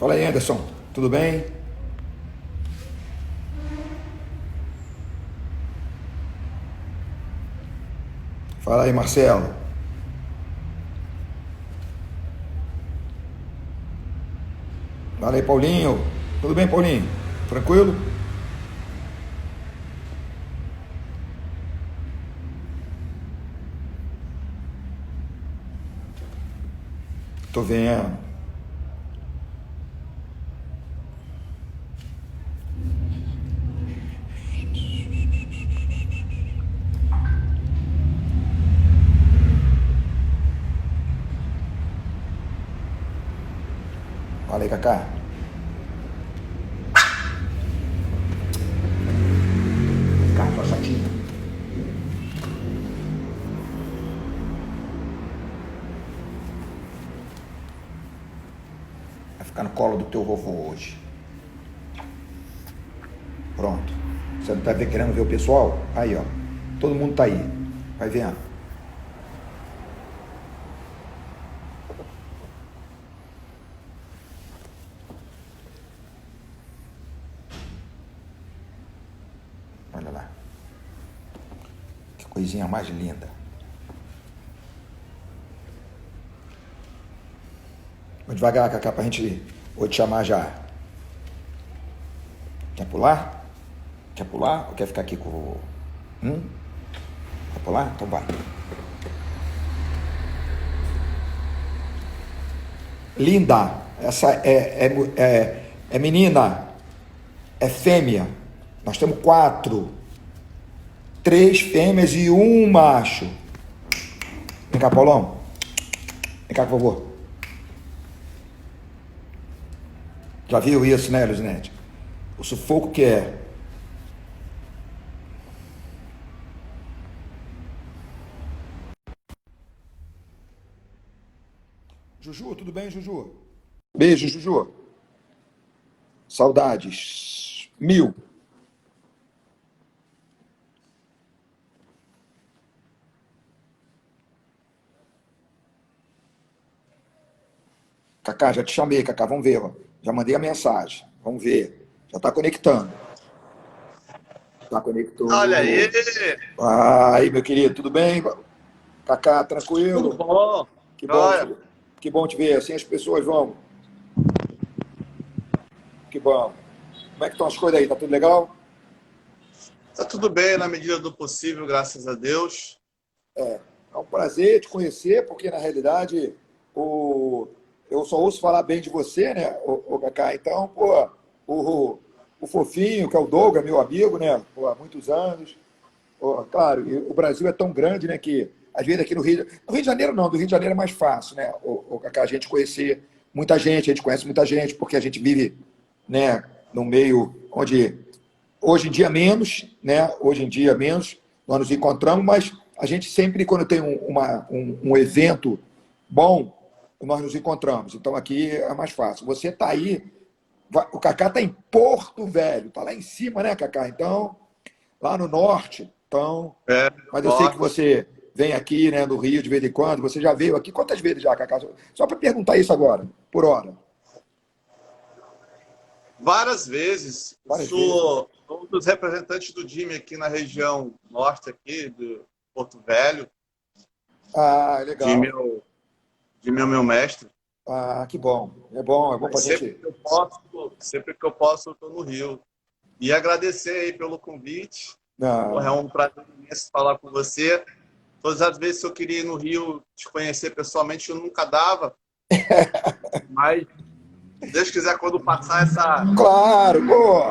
Fala aí, Anderson. Tudo bem? Fala aí, Marcelo. Fala aí, Paulinho. Tudo bem, Paulinho? Tranquilo? Tô vendo. Fala aí, Cacá. Cacá, só chatinho. Vai ficar no colo do teu vovô hoje. Pronto. Você não tá querendo ver o pessoal? Aí, ó. Todo mundo tá aí. Vai vendo. Olha lá. Que coisinha mais linda. Vou devagar, Cacá, pra gente ir. Vou te chamar já. Quer pular? Quer pular ou quer ficar aqui com o vovô? Quer pular? Então vai. Linda. Essa é menina. É fêmea. Nós temos 4. 3 fêmeas e um macho. Vem cá, Paulão. Vem cá, por favor. Já viu isso, né, Luzinete? O sufoco que é. Juju, tudo bem, Juju? Beijo, Juju. Saudades. 1000. Cacá, já te chamei, Cacá. Vamos ver, ó. Já mandei a mensagem. Vamos ver. Já está conectando. Tá Olha conectou. aí, Aí, meu querido, tudo bem? Cacá, tudo tranquilo? bom? Que bom Olha, te, que bom te ver. Assim as pessoas vão. Que bom. Como é que estão as coisas aí? Tá tudo legal? tá tudo bem na medida do possível, graças a Deus. É um prazer te conhecer, porque na realidade o, eu só ouço falar bem de você, né, o Cacá? Então, pô, o, o fofinho, que é o Douglas, meu amigo, né, pô, há muitos anos. Pô, claro, e o Brasil é tão grande, né, que às vezes aqui no Rio de Janeiro não, do Rio de Janeiro é mais fácil, né, o Cacá, a gente conhecer muita gente, a gente conhece muita gente, porque a gente vive, né, num meio onde hoje em dia menos, né? Hoje em dia menos, nós nos encontramos, mas a gente sempre, quando tem um evento bom, nós nos encontramos. Então aqui é mais fácil. Você está aí, o Cacá está em Porto Velho, está lá em cima, né, Cacá? Então, lá no norte. Então, É, mas eu sei que norte. você vem aqui, né, do Rio de vez em quando. Você já veio aqui quantas vezes já, Cacá? Só para perguntar isso agora, por hora. Várias vezes, Várias vezes. sou um dos representantes do time aqui na região norte aqui, do Porto Velho, Ah, de legal. meu, meu mestre. Ah, que bom. É bom para Mas a gente. sempre que eu posso, eu estou no Rio. E agradecer aí pelo convite. Porra, é Ah, um prazer imenso falar com você. Todas as vezes que eu queria ir no Rio te conhecer pessoalmente, eu nunca dava. Mas, se Deus quiser, quando passar essa claro, pô.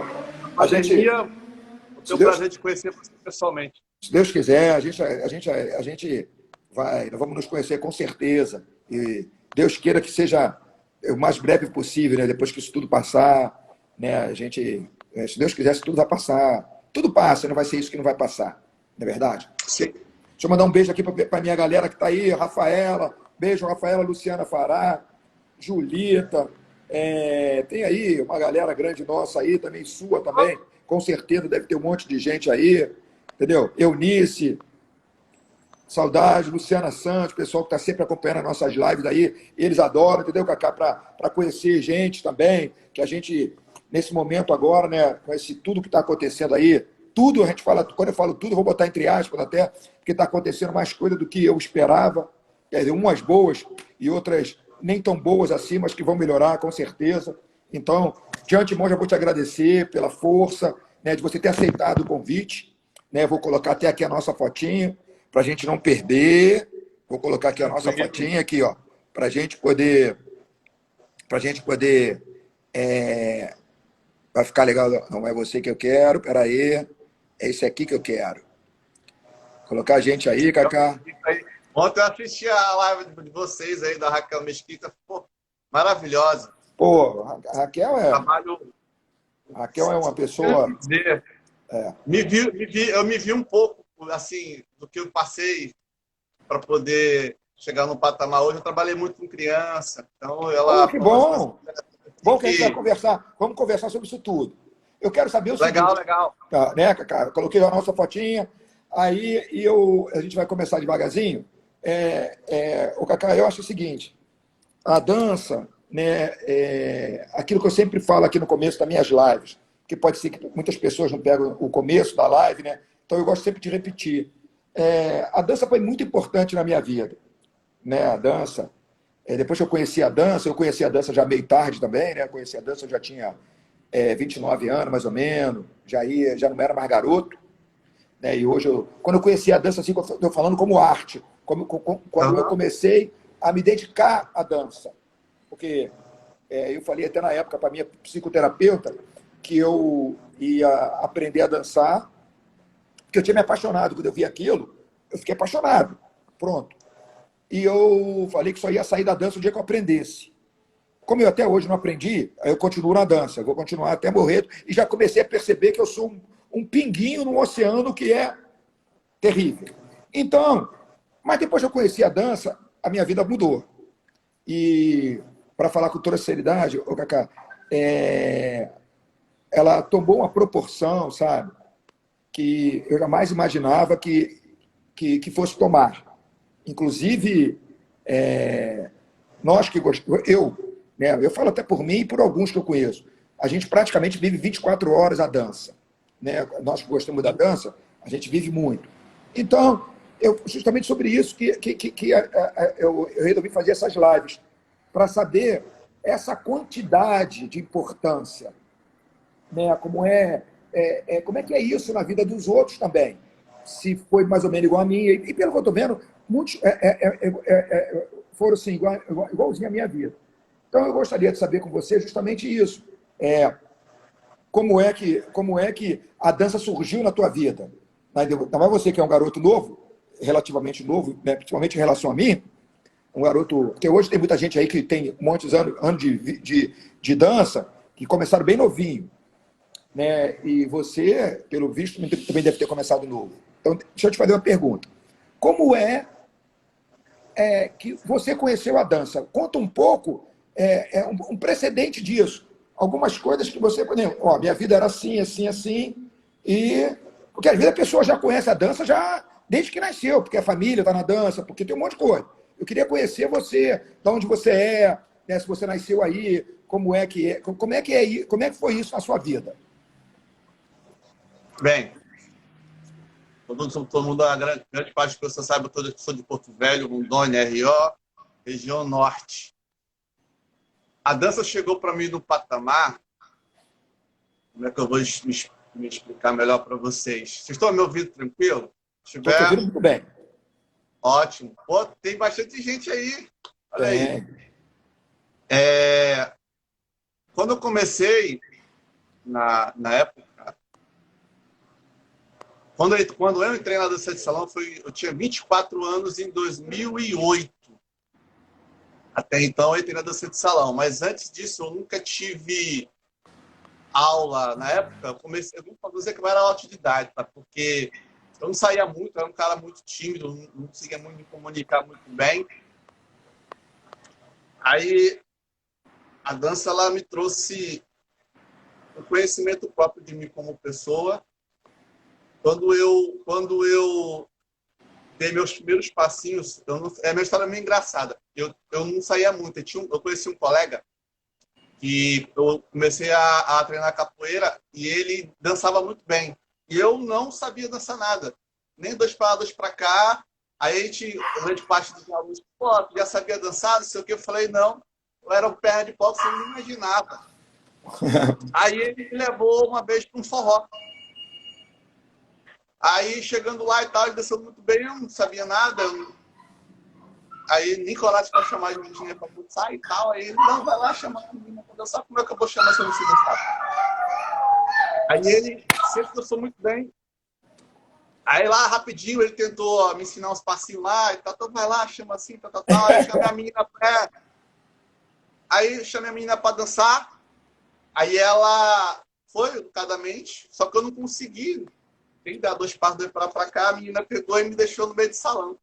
A gente, pandemia, vou ter se o Deus, prazer de conhecer você pessoalmente. se Deus quiser, a gente vai, nós vamos nos conhecer com certeza. E Deus queira que seja o mais breve possível, né? Depois que isso tudo passar, né? Se Deus quiser, isso tudo vai passar. Tudo passa, não vai ser isso que não vai passar, não é verdade? Sim. Deixa eu mandar um beijo aqui para a minha galera que está aí, Rafaela, beijo, Rafaela, Luciana Fará, Julita, tem aí uma galera grande nossa aí, também sua também, com certeza deve ter um monte de gente aí, entendeu? Eunice, Saudade, Luciana Santos, pessoal que está sempre acompanhando as nossas lives aí, eles adoram, entendeu, Cacá? Para conhecer gente também, que a gente, nesse momento agora, né, com esse tudo que está acontecendo aí, tudo, a gente fala, quando eu falo tudo, eu vou botar entre aspas até, porque está acontecendo mais coisa do que eu esperava, quer dizer, umas boas e outras nem tão boas assim, mas que vão melhorar, com certeza. Então, de antemão, já vou te agradecer pela força, né, de você ter aceitado o convite, né, vou colocar até aqui a nossa fotinha, para a gente não perder. Vou colocar aqui a nossa fotinha aqui, ó, para a gente poder, é, vai ficar legal. Não é você que eu quero, espera aí, é esse aqui que eu quero. Colocar a gente aí, Cacá. Ontem eu assisti a live de vocês aí, da Raquel Mesquita, pô, maravilhosa. Pô, a Raquel Trabalho, Raquel é uma pessoa. dizer, eu me vi um pouco, assim, do que eu passei para poder chegar no patamar hoje. Eu trabalhei muito com criança, então Oh, ela que falou umas coisas bom! Bom que a gente vai conversar. Vamos conversar sobre isso tudo. Eu quero saber o legal, seguinte, legal. tá, né, Cacá? Eu coloquei a nossa fotinha, aí a gente vai começar devagarzinho. O Cacá, eu acho o seguinte, a dança, né, aquilo que eu sempre falo aqui no começo das minhas lives, que pode ser que muitas pessoas não pegam o começo da live, né? Então eu gosto sempre de repetir. A dança foi muito importante na minha vida, né? A dança. Depois que eu conheci a dança já meio tarde também, né? Conheci a dança, eu já tinha 29 anos, mais ou menos, já não era mais garoto, né? E hoje, quando eu conheci a dança, assim, estou falando como arte, quando eu comecei a me dedicar à dança. Porque eu falei até na época para minha psicoterapeuta que eu ia aprender a dançar, porque eu tinha me apaixonado. Quando eu vi aquilo, eu fiquei apaixonado. Pronto. E eu falei que só ia sair da dança o dia que eu aprendesse. Como eu até hoje não aprendi, eu continuo na dança. Eu vou continuar até morrer. E já comecei a perceber que eu sou um pinguinho num oceano que é terrível. Então, mas depois que eu conheci a dança, a minha vida mudou. E, para falar com toda seriedade, ô Cacá, ela tomou uma proporção, sabe, que eu jamais imaginava que fosse tomar. Inclusive, nós que gostamos, né, eu falo até por mim e por alguns que eu conheço, a gente praticamente vive 24 horas a dança. Né? Nós que gostamos da dança, a gente vive muito. Então, justamente sobre isso eu resolvi fazer essas lives, para saber essa quantidade de importância, né? Como é que é isso na vida dos outros também. Se foi mais ou menos igual a mim, e pelo que eu estou vendo, muitos foram assim, igualzinho à minha vida. Então, eu gostaria de saber com você justamente isso. Como é que a dança surgiu na tua vida? Não é você que é um garoto novo, relativamente novo, né, principalmente em relação a mim, um garoto... Porque hoje tem muita gente aí que tem muitos anos de dança, que começaram bem novinho. Né? E você, pelo visto, também deve ter começado novo. Então, deixa eu te fazer uma pergunta. Como que você conheceu a dança? Conta um pouco, um precedente disso. Algumas coisas que você... minha vida era assim, assim, assim, porque às vezes a pessoa já conhece a dança já desde que nasceu, porque a família está na dança, porque tem um monte de coisa. Eu queria conhecer você, de onde você né, se você nasceu aí, como é que foi isso na sua vida? Bem, todo mundo, a grande parte que você sabe, eu sou de Porto Velho, Rondônia, RO, região norte. A dança chegou para mim no patamar, como é que eu vou me explicar melhor para vocês? Vocês estão me ouvindo tranquilo? Estou te ouvindo muito bem. Ótimo. Pô, tem bastante gente aí. Olha aí. Quando eu comecei, na época, quando eu entrei na dança de salão, eu tinha 24 anos em 2008. Até então, eu entrei na dança de salão. Mas antes disso, eu nunca tive aula. Na época, eu vou dizer que eu era autodidata, tá? Porque eu não saía muito, eu era um cara muito tímido, não conseguia muito me comunicar muito bem. Aí, a dança ela me trouxe um conhecimento próprio de mim como pessoa. Quando eu dei meus primeiros passinhos. É minha história meio engraçada. Eu não saía muito. Eu conheci um colega que eu comecei a treinar capoeira e ele dançava muito bem. E eu não sabia dançar nada. Nem dois para lá, dois para cá. Aí a gente, grande parte dos alunos, pô, tu já sabia dançar? Não sei o que. Eu falei, não. Eu era um perna de pau que você não imaginava. Aí ele me levou uma vez para um forró. Aí, chegando lá e tal, ele desceu muito bem, eu não sabia nada. Aí, Nicolás para chamar de menina para dançar e tal. Aí ele, não, vai lá chamar a menina para dançar. Como é que eu vou chamar se eu não sei dançar? Aí ele sempre dançou muito bem. Aí lá, rapidinho, ele tentou me ensinar uns passinhos lá e tal. Então, vai lá, chama assim, tal, tal, tal. Aí eu chamei a menina pra... Aí eu chamei a menina para dançar. Aí ela foi, educadamente, só que eu não consegui. Tem que dar dois passos dois para cá, a menina pegou e me deixou no meio do salão.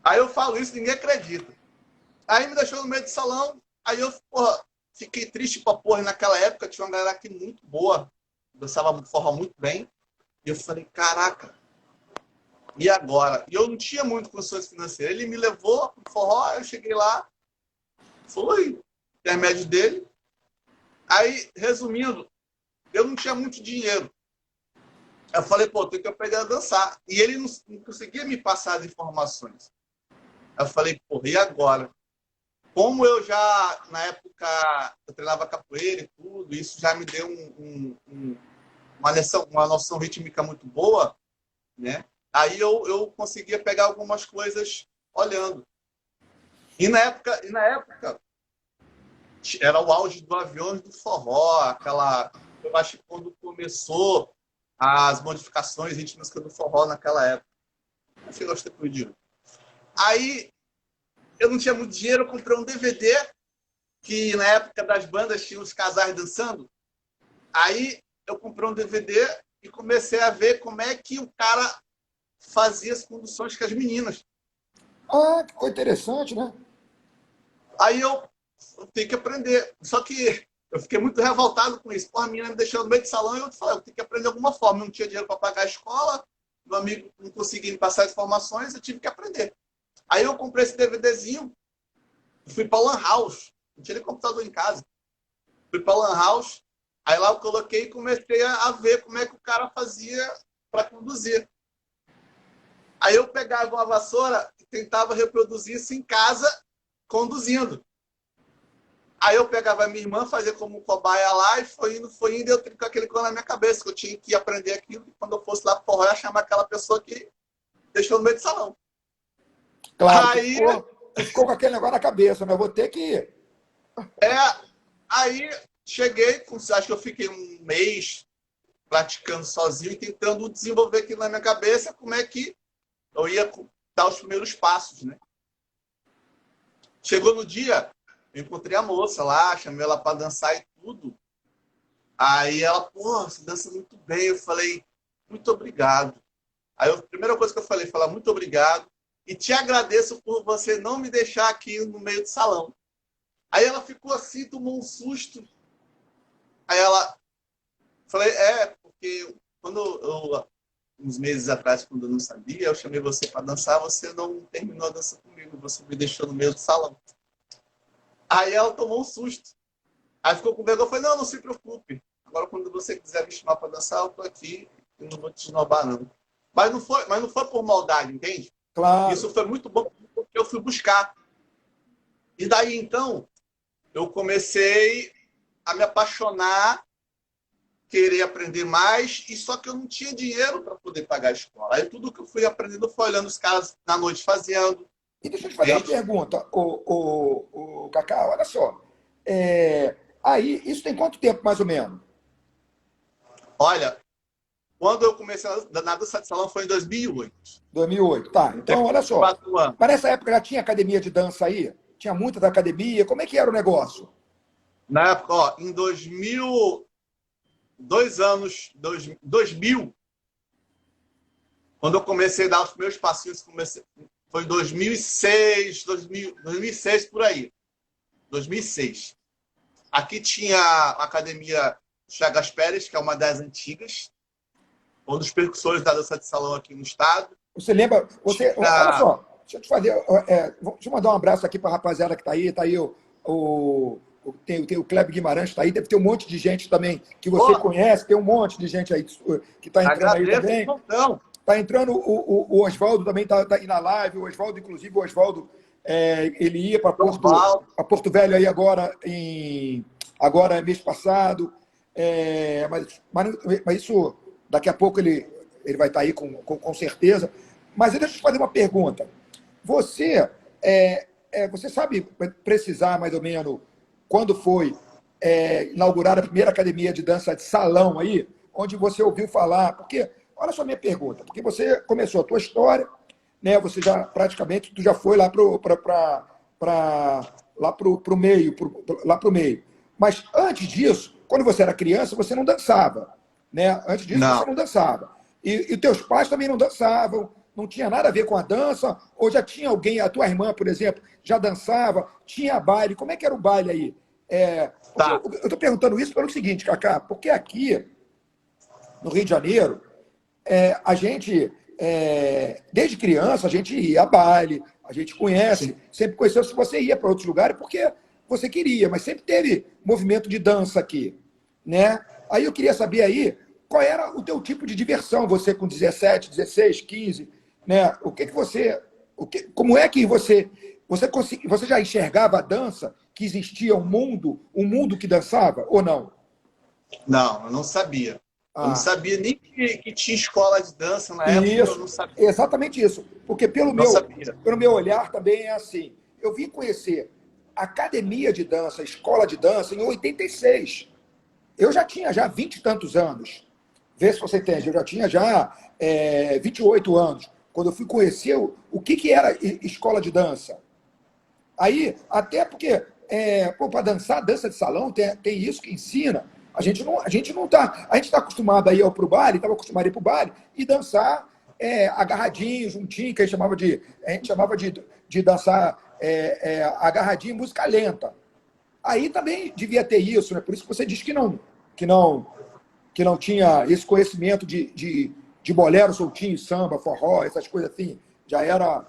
Aí eu falo isso, ninguém acredita. Aí me deixou no meio do salão, aí eu, porra, fiquei triste pra porra. Naquela época tinha uma galera aqui muito boa, dançava forró muito bem. E eu falei, caraca, e agora? E eu não tinha muito condições financeiras. Ele me levou pro forró, eu cheguei lá, fui, intermédio dele. Aí, resumindo, eu não tinha muito dinheiro. Eu falei, pô, tenho que aprender a dançar. E ele não conseguia me passar as informações. Eu falei, porra, e agora? Como eu já, na época, eu treinava capoeira e tudo, isso já me deu uma noção rítmica muito boa, né? Aí eu conseguia pegar algumas coisas olhando. E na época era o auge do Aviões do Forró, aquela... Eu acho que quando começou as modificações rítmicas do forró naquela época. Eu cheguei aos tempos de... Aí eu não tinha muito dinheiro, eu comprei um DVD que na época das bandas tinha os casais dançando. Aí eu comprei um DVD e comecei a ver como é que o cara fazia as conduções com as meninas. Ah, que coisa interessante, né? Aí eu tenho que aprender. Só que eu fiquei muito revoltado com isso. Pô, a menina me deixou no meio do salão e eu falei, eu tenho que aprender de alguma forma. Eu não tinha dinheiro para pagar a escola, meu amigo não conseguia me passar as informações, eu tive que aprender. Aí eu comprei esse DVDzinho e fui para Lan House. Não tinha nem computador em casa. Fui para Lan House, aí lá eu coloquei e comecei a ver como é que o cara fazia para conduzir. Aí eu pegava uma vassoura e tentava reproduzir isso em casa, conduzindo. Aí eu pegava a minha irmã, fazia como cobaia lá, e foi indo, e eu com aquele coisa na minha cabeça, que eu tinha que aprender aquilo, e quando eu fosse lá pro forró, eu ia chamar aquela pessoa que deixou no meio do salão. Claro, Aí, tu ficou com aquele negócio na cabeça, né? Eu vou ter que. é, aí cheguei, acho que eu fiquei um mês praticando sozinho e tentando desenvolver aquilo na minha cabeça, como é que eu ia dar os primeiros passos, né? Chegou no dia, eu encontrei a moça lá, chamei ela para dançar e tudo. Aí ela, pô, você dança muito bem. Eu falei, muito obrigado. Aí a primeira coisa que eu falei, falar muito obrigado e te agradeço por você não me deixar aqui no meio do salão. Aí ela ficou assim, tomou um susto. Aí ela, falei, porque uns meses atrás, quando eu não sabia, eu chamei você para dançar, você não terminou a dança comigo, você me deixou no meio do salão. Aí ela tomou um susto. Aí ficou com vergonha, eu falei, não, não se preocupe. Agora, quando você quiser me chamar para dançar, eu tô aqui e não vou te esnobar, não. Mas não foi por maldade, entende? Claro. Isso foi muito bom porque eu fui buscar. E daí, então, eu comecei a me apaixonar, querer aprender mais, e só que eu não tinha dinheiro para poder pagar a escola. Aí tudo que eu fui aprendendo foi olhando os caras na noite fazendo, E deixa eu te fazer uma entende? pergunta, o Cacá, olha só. Aí, isso tem quanto tempo, mais ou menos? Olha, quando eu comecei na dança de salão foi em 2008. 2008. Tá, então, Depois olha de só. 4 anos. Mas nessa época já tinha academia de dança aí? Tinha muita da academia? Como é que era o negócio? Na época, ó, em 2000, 2000, quando eu comecei a dar os meus passinhos, foi em 2006, 2006 por aí. 2006. Aqui tinha a academia Chagas Pérez, que é uma das antigas. um dos percussores da dança de salão aqui no estado. Você lembra? Olha só, deixa eu te fazer. Deixa eu mandar um abraço aqui para a rapaziada que está aí. Está aí tem o Kleber Guimarães, está aí. Deve ter um monte de gente também que você conhece. Tem um monte de gente aí que está entrando aí também. Está entrando o Oswaldo também, está aí na live. O Oswaldo, inclusive, ele ia para Porto Velho aí agora mês passado. Mas isso, daqui a pouco ele vai estar aí com certeza. Mas deixa eu te fazer uma pergunta. Você sabe precisar mais ou menos quando foi inaugurada a primeira academia de dança de salão aí, onde você ouviu falar? Porque, olha só a minha pergunta, porque você começou a tua história, né? Você já praticamente já foi lá pro meio, lá pro meio. Mas antes disso, quando você era criança, você não dançava, né? Antes disso, você não dançava. E teus pais também não dançavam, não tinha nada a ver com a dança, ou já tinha alguém, a tua irmã, por exemplo, já dançava, tinha baile. Como é que era o baile aí? Eu estou perguntando isso pelo seguinte, Cacá, porque aqui, no Rio de Janeiro, a gente, desde criança, a gente ia a baile, a gente conhece, sempre conheceu se você ia para outros lugares, porque você queria, mas sempre teve movimento de dança aqui, né? Aí eu queria saber aí qual era o teu tipo de diversão, você com 17, 16, 15, né? Como é que você já enxergava a dança, que existia um mundo que dançava, ou não? Não, eu não sabia. Eu não sabia nem que tinha escola de dança na época, eu não sabia. Exatamente isso. Porque pelo meu olhar também é assim. Eu vim conhecer academia de dança, escola de dança, em 86. Eu já tinha 20 e tantos anos. Vê se você entende. Eu já tinha 28 anos. Quando eu fui conhecer o que era escola de dança. Aí, até porque, para dançar, dança de salão, tem isso que ensina. A gente não está. A gente está acostumado a ir para o baile, estava acostumado a ir para o baile e dançar agarradinho, juntinho, que a gente chamava de dançar agarradinho, música lenta. Aí também devia ter isso, né? Por isso que você diz que não tinha esse conhecimento de bolero soltinho, samba, forró, essas coisas assim. Já era.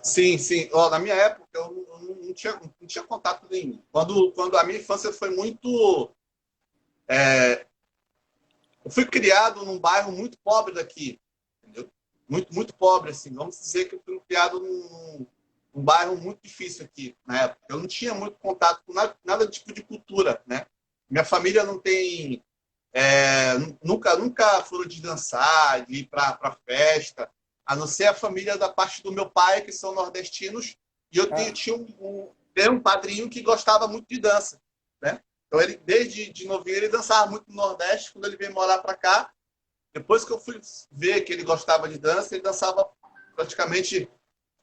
Sim, sim. Na minha época, eu não tinha contato nenhum. Quando a minha infância foi muito... eu fui criado num bairro muito pobre daqui, entendeu? Muito, muito pobre, assim. Vamos dizer que eu fui criado num bairro muito difícil aqui, na época. Eu não tinha muito contato com nada tipo de cultura, né? Minha família não tem... nunca foram de dançar, de ir para festa, a não ser a família da parte do meu pai, que são nordestinos, e eu tinha um padrinho que gostava muito de dança, né? Então, ele, desde novinho, ele dançava muito no Nordeste. Quando ele veio morar para cá, depois que eu fui ver que ele gostava de dança, ele dançava praticamente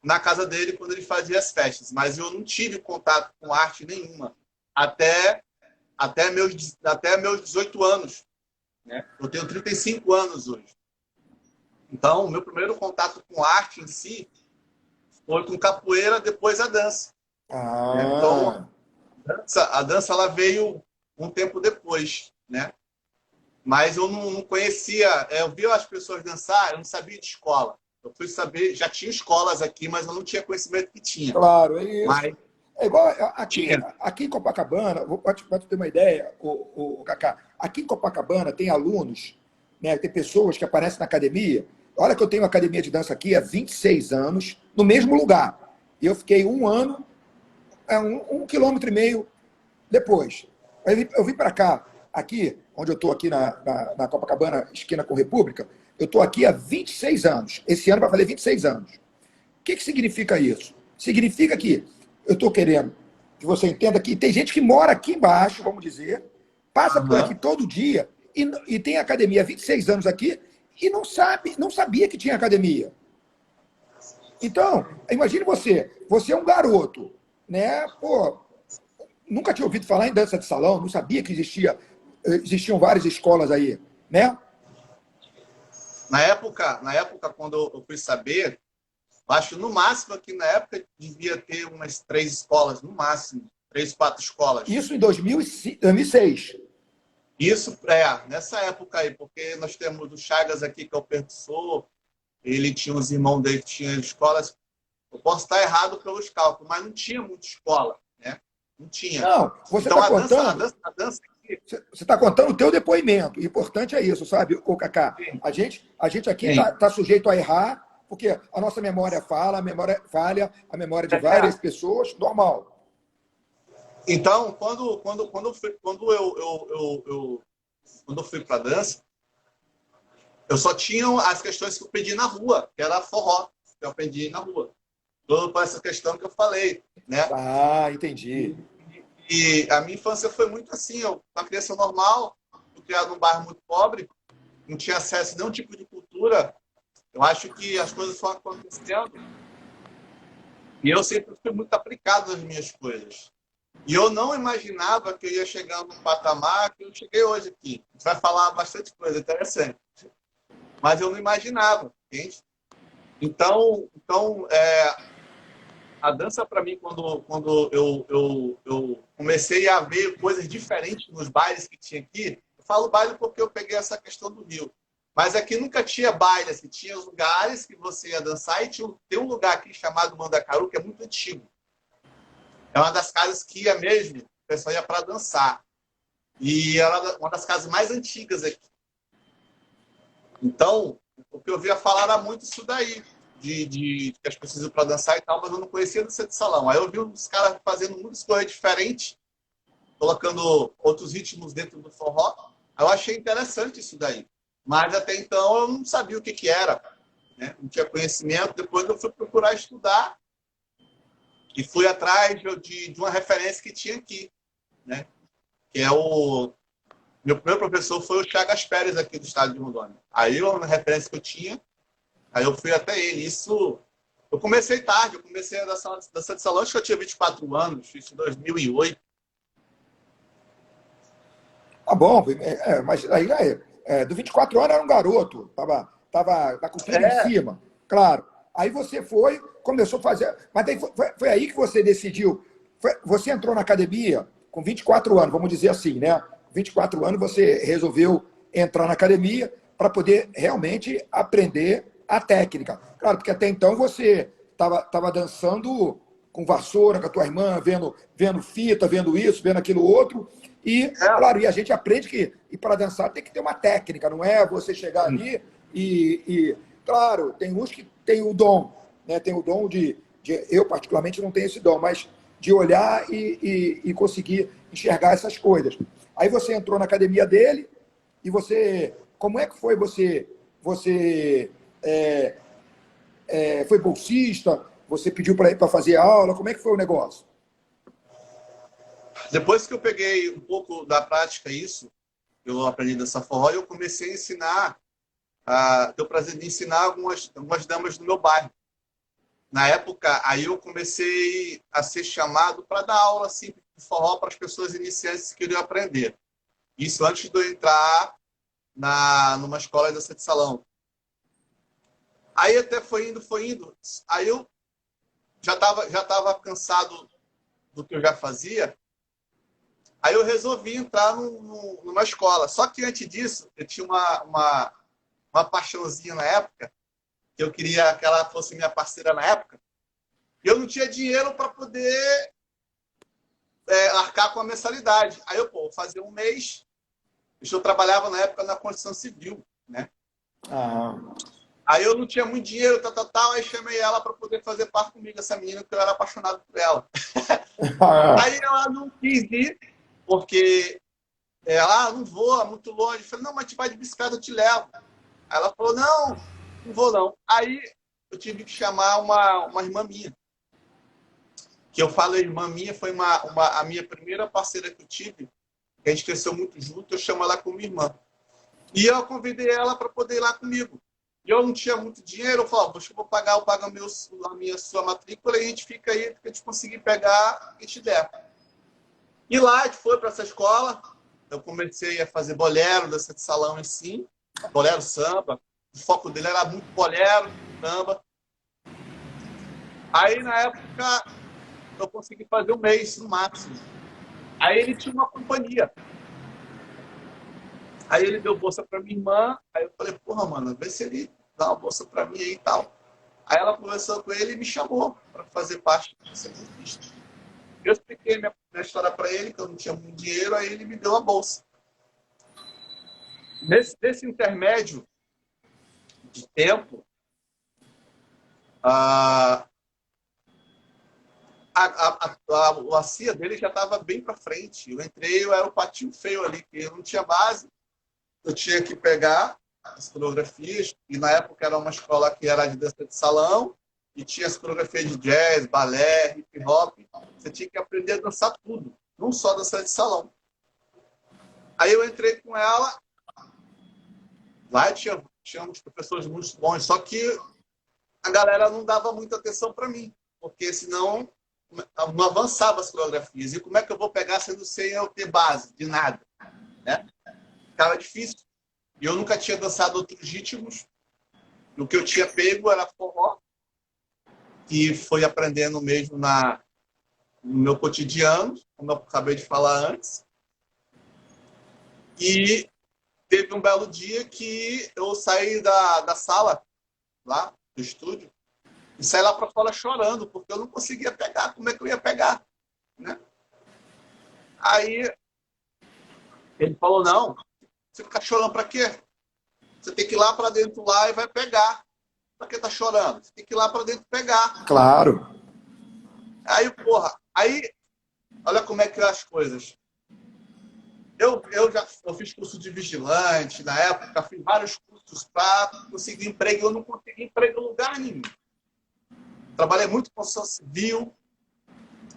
na casa dele quando ele fazia as festas. Mas eu não tive contato com arte nenhuma até meus 18 anos, né? Eu tenho 35 anos hoje. Então, o meu primeiro contato com arte em si foi com capoeira, depois a dança. Então, a dança ela veio um tempo depois, né? Mas eu não conhecia, eu via as pessoas dançar, eu não sabia de escola. Eu fui saber, já tinha escolas aqui, mas eu não tinha conhecimento que tinha. Claro, é isso. Mas é igual aqui em Copacabana, para te ter uma ideia, o Cacá, aqui em Copacabana tem alunos, né, tem pessoas que aparecem na academia. Olha que eu tenho uma academia de dança aqui há 26 anos, no mesmo lugar. E eu fiquei um ano, 1,5 quilômetro depois. Eu vim para cá, aqui, onde eu estou aqui na Copacabana, esquina com República, eu estou aqui há 26 anos. Esse ano vai fazer 26 anos. O que significa isso? Significa que eu estou querendo que você entenda que tem gente que mora aqui embaixo, vamos dizer, passa por aqui todo dia e tem academia há 26 anos aqui e não sabia que tinha academia. Então, imagine você é um garoto, né? Pô, nunca tinha ouvido falar em dança de salão, não sabia que existiam várias escolas aí, né? Na época, quando eu fui saber, acho que no máximo aqui na época devia ter umas 3 escolas, no máximo, 3, 4 escolas. Isso em 2006. Isso, nessa época aí, porque nós temos o Chagas aqui, que é o percussor, ele tinha os irmãos dele que tinham escolas. Eu posso estar errado pelos cálculos, mas não tinha muita escola, né? Não tinha. Não, você Então está contando, a dança aqui, você está contando o teu depoimento. O importante é isso, sabe, o Cacá? A gente aqui sim. tá sujeito a errar, porque a nossa memória fala, a memória falha, a memória de É. várias pessoas, normal. Então, quando eu fui para dança, eu só tinha as questões que eu aprendi na rua, que era forró, que eu aprendi na rua. Tudo para essa questão que eu falei, né? Ah, entendi. E a minha infância foi muito assim, eu uma criança normal, fui criado num bairro muito pobre, não tinha acesso a nenhum tipo de cultura. Eu acho que as coisas foram acontecendo e eu sempre fui muito aplicado nas minhas coisas. E eu não imaginava que eu ia chegar num patamar que eu cheguei hoje aqui. A gente vai falar bastante coisa interessante. Mas eu não imaginava, entende? Então, a dança para mim, quando eu comecei a ver coisas diferentes nos bailes que tinha aqui, eu falo baile porque eu peguei essa questão do Rio. Mas aqui nunca tinha baile, assim, tinha os lugares que você ia dançar e tem um lugar aqui chamado Mandacaru, que é muito antigo. É uma das casas que ia mesmo, o pessoal ia para dançar. E era uma das casas mais antigas aqui. Então, o que eu via falar era muito isso daí, de que as pessoas iam para dançar e tal, mas eu não conhecia dança de salão. Aí eu vi os caras fazendo muitas coisas diferentes, colocando outros ritmos dentro do forró. Aí eu achei interessante isso daí. Mas até então eu não sabia o que, que era, né? Não tinha conhecimento. Depois eu fui procurar estudar e fui atrás de uma referência que tinha aqui, né? Que é o meu primeiro professor foi o Chagas Pérez aqui do estado de Rondônia. Aí uma referência que eu tinha, aí eu fui até ele. Isso, eu comecei tarde, eu comecei a dança de salão, acho que eu tinha 24 anos, isso em 2008. Tá bom, mas aí do 24 anos era um garoto, tava com tudo em É, cima, claro. Aí você foi, começou a fazer. Mas daí foi aí que você decidiu. Você entrou na academia com 24 anos, vamos dizer assim, né? 24 anos você resolveu entrar na academia para poder realmente aprender a técnica. Claro, porque até então você tava dançando com vassoura, com a tua irmã, vendo fita, vendo isso, vendo aquilo outro. E, claro, e a gente aprende que para dançar tem que ter uma técnica, não é você chegar ali claro, tem uns que têm o dom, né? Tem o dom eu particularmente não tenho esse dom, mas de olhar e conseguir enxergar essas coisas. Aí você entrou na academia dele e como é que foi você foi bolsista, você pediu para ir para fazer aula, como é que foi o negócio? depois que eu peguei um pouco da prática isso, eu aprendi dessa forró, eu comecei a ensinar, ter o prazer de ensinar algumas damas do meu bairro. Na época, aí eu comecei a ser chamado para dar aula assim, de forró para as pessoas iniciantes que queriam aprender. Isso antes de eu entrar numa escola de dança de salão. Aí até foi indo, foi indo. Aí eu já tava cansado do que eu já fazia. Aí eu resolvi entrar numa escola. Só que antes disso, eu tinha uma paixãozinha na época, que eu queria que ela fosse minha parceira na época. E eu não tinha dinheiro para poder arcar com a mensalidade. Aí eu, vou fazer um mês. Eu trabalhava na época na construção civil, né? Ah. Aí eu não tinha muito dinheiro, tal. Aí chamei ela para poder fazer parte comigo, essa menina, que eu era apaixonado por ela. Aí ela não quis ir, porque ela, não vou, é muito longe. Eu falei, não, mas a gente vai de bicicleta, eu te levo. Aí ela falou, não, não vou não. Aí eu tive que chamar uma irmã minha. Que eu falo, irmã minha, foi a minha primeira parceira que eu tive, que a gente cresceu muito junto, eu chamo ela como irmã. E eu convidei ela para poder ir lá comigo. E eu não tinha muito dinheiro, eu falei, eu vou pagar, eu pago sua matrícula e a gente fica aí, que a gente conseguir pegar e te der. E lá a gente foi para essa escola, eu comecei a fazer bolero, dança de salão em si, bolero samba, o foco dele era muito bolero, samba. Aí na época eu consegui fazer um mês no máximo. Aí ele tinha uma companhia. Aí ele deu bolsa para minha irmã, aí eu falei, porra, mano, vê se ele dá uma bolsa para mim aí e tal. Aí ela conversou com ele e me chamou para fazer parte do ser bolsista. Eu expliquei minha história para ele, que eu não tinha muito dinheiro, aí ele me deu a bolsa. Nesse intermédio de tempo, a, a CIA dele já estava bem para frente. Eu entrei, eu era o patinho feio ali, que eu não tinha base. Eu tinha que pegar as coreografias, e na época era uma escola que era de dança de salão, e tinha as coreografias de jazz, balé, hip hop. Você tinha que aprender a dançar tudo, não só dançar de salão. Aí eu entrei com ela, lá tinha uns professores muito bons, só que a galera não dava muita atenção para mim, porque senão não avançava as coreografias. E como é que eu vou pegar sendo sem eu ter base de nada? Né? Ficava difícil. E eu nunca tinha dançado outros ritmos. O que eu tinha pego era forró, que foi aprendendo mesmo no meu cotidiano, como eu acabei de falar antes. E teve um belo dia que eu saí da sala, lá do estúdio, e saí lá para fora chorando, porque eu não conseguia pegar. Como é que eu ia pegar? Né? Aí ele falou, não, você fica chorando para quê? Você tem que ir lá para dentro lá e vai pegar. Para que tá chorando? Você tem que ir lá para dentro pegar. Claro. Aí, porra, olha como é que é as coisas. Eu fiz curso de vigilante na época, fiz vários cursos para conseguir emprego. Eu não consegui emprego em lugar nenhum. Trabalhei muito com construção civil,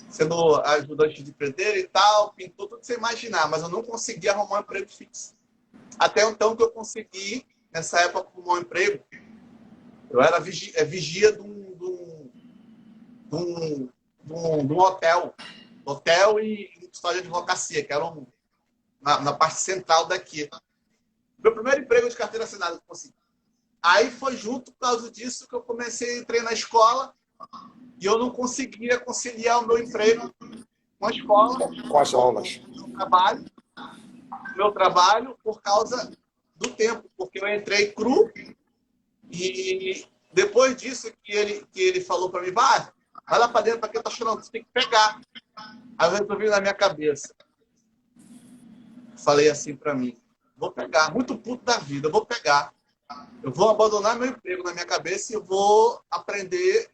sendo ajudante de pedreiro e tal, pintou tudo que você imaginar, mas eu não consegui arrumar um emprego fixo. Até então que eu consegui, nessa época, arrumar um emprego. Eu era vigia de um hotel e história de advocacia, que era na parte central daqui. Meu primeiro emprego de carteira assinada que eu consegui. Aí foi junto, por causa disso, que eu comecei a entrar na escola e eu não conseguia conciliar o meu emprego com a escola, Com as aulas. meu trabalho por causa do tempo, porque eu entrei cru e depois disso que ele falou para mim, vai lá para dentro, para quem tá chorando, você tem que pegar. Aí eu resolvi na minha cabeça. Falei assim para mim, vou pegar, muito puto da vida, vou pegar. Eu vou abandonar meu emprego na minha cabeça e eu vou aprender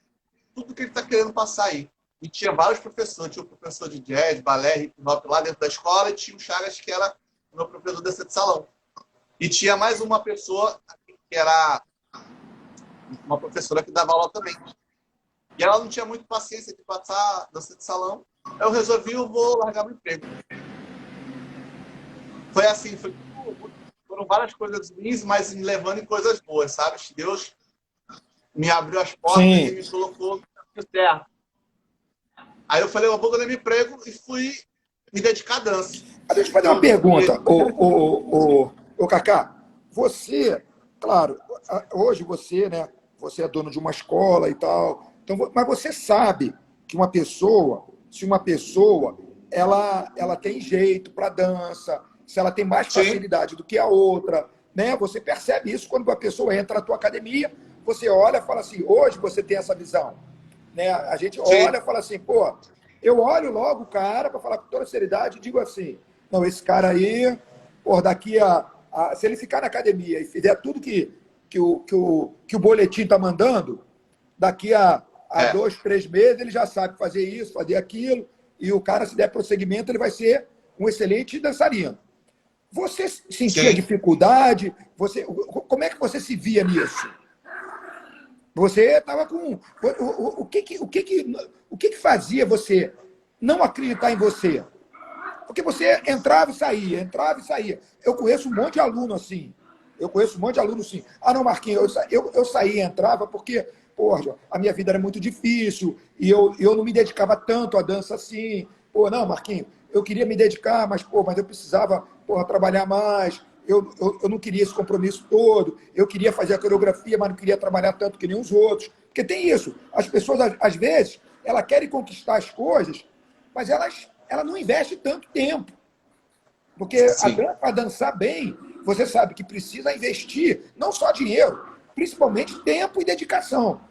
tudo que ele está querendo passar aí. E tinha vários professores, tinha um professor de jazz, balé, hip hop lá dentro da escola, e tinha o Chagas, que era o meu professor desse salão. E tinha mais uma pessoa que era uma professora que dava aula também. E ela não tinha muito paciência de passar dança de salão. Eu resolvi, eu vou largar meu emprego. Foi assim, foram várias coisas ruins, mas me levando em coisas boas, sabe? Deus me abriu as portas e me colocou no caminho certo. Aí eu falei, eu vou ganhar meu emprego e fui me dedicar à dança. Deixa eu fazer uma pergunta, ô Cacá. Você, claro, hoje você, né? Você é dono de uma escola e tal. Então, mas você sabe que uma pessoa, se uma pessoa, ela tem jeito para dança, se ela tem mais facilidade do que a outra, né? Você percebe isso quando uma pessoa entra na tua academia, você olha e fala assim, hoje você tem essa visão, né? A gente olha e fala assim, pô, eu olho logo o cara para falar com toda seriedade e digo assim, não, esse cara aí, pô, daqui se ele ficar na academia e fizer tudo que o boletim está mandando, daqui a 2, 3 meses ele já sabe fazer isso, fazer aquilo, e o cara, se der prosseguimento, ele vai ser um excelente dançarino. Você sentia dificuldade? Como é que você se via nisso? Você estava com... O que fazia você não acreditar em você? Porque você entrava e saía, entrava e saía. Eu conheço um monte de aluno assim. Sim. Ah, não, Marquinhos, eu saía e entrava porque, porra, a minha vida era muito difícil e eu não me dedicava tanto à dança assim. Pô, não, Marquinhos, eu queria me dedicar, mas eu precisava, porra, trabalhar mais. Eu não queria esse compromisso todo. Eu queria fazer a coreografia, mas não queria trabalhar tanto que nem os outros. Porque tem isso. As pessoas, às vezes, elas querem conquistar as coisas, mas ela não investe tanto tempo. Porque para dançar bem, você sabe que precisa investir não só dinheiro, principalmente tempo e dedicação.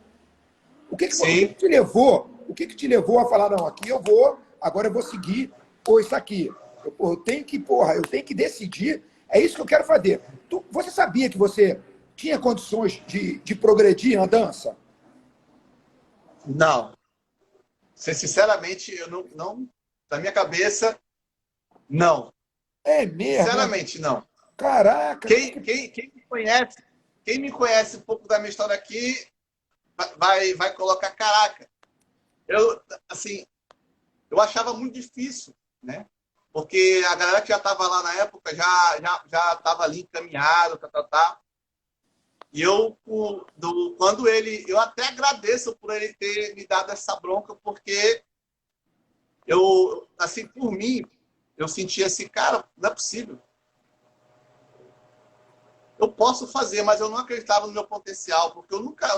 O que te levou? O que te levou a falar, não, aqui eu vou, agora eu vou seguir, ou isso aqui. Eu tenho que decidir, é isso que eu quero fazer. Você sabia que você tinha condições de progredir na dança? Não. Sinceramente, eu não na minha cabeça, não. É mesmo? Sinceramente, não. Caraca! Quem me conhece um pouco da minha história aqui, vai colocar, caraca. Assim, eu achava muito difícil, né? Porque a galera que já estava lá na época já estava ali encaminhado, tá. E eu até agradeço por ele ter me dado essa bronca, porque assim, por mim, eu sentia assim, cara, não é possível. Eu posso fazer, mas eu não acreditava no meu potencial, porque eu nunca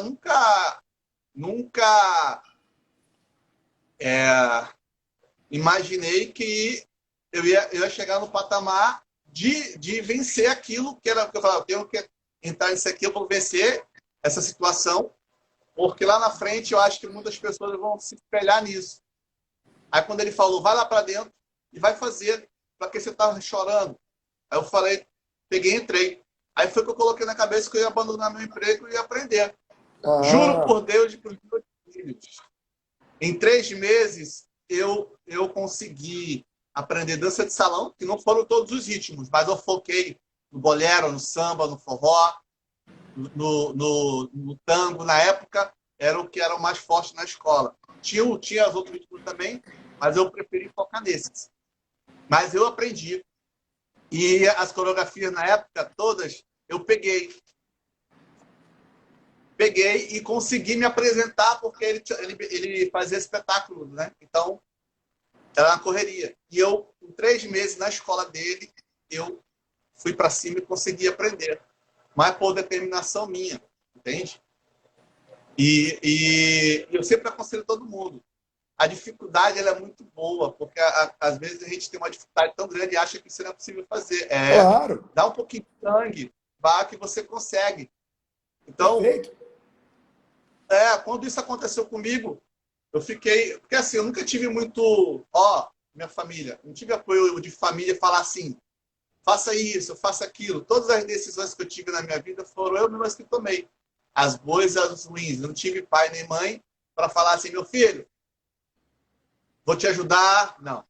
imaginei que eu ia chegar no patamar de vencer aquilo que era o que eu falava, eu tenho que entrar nisso aqui, eu vou vencer essa situação, porque lá na frente eu acho que muitas pessoas vão se espelhar nisso. Aí quando ele falou, vai lá para dentro e vai fazer, para que você tá chorando? Aí eu falei, peguei e entrei. Aí foi que eu coloquei na cabeça que eu ia abandonar meu emprego e ia aprender. Juro por Deus de meus filhos. Em 3 meses, eu consegui aprender dança de salão, que não foram todos os ritmos, mas eu foquei no bolero, no samba, no forró, no tango. Na época, era o que era o mais forte na escola. Tinha os outros ritmos também, mas eu preferi focar nesses. Mas eu aprendi. E as coreografias, na época, todas, eu peguei e consegui me apresentar, porque ele fazia espetáculo, né? Então, era na correria. E eu, com 3 meses na escola dele, eu fui para cima e consegui aprender. Mas por determinação minha, entende? E eu sempre aconselho todo mundo. A dificuldade ela é muito boa, porque às vezes a gente tem uma dificuldade tão grande e acha que isso não é possível fazer. Claro. Dá um pouquinho de sangue, vá que você consegue. Então, Perfeito. quando isso aconteceu comigo, eu fiquei... Porque assim, eu nunca tive muito... minha família. Não tive apoio de família falar assim, faça isso, faça aquilo. Todas as decisões que eu tive na minha vida foram eu mesmo que tomei. As boas e as ruins. Não tive pai nem mãe para falar assim, meu filho, vou te ajudar. Não.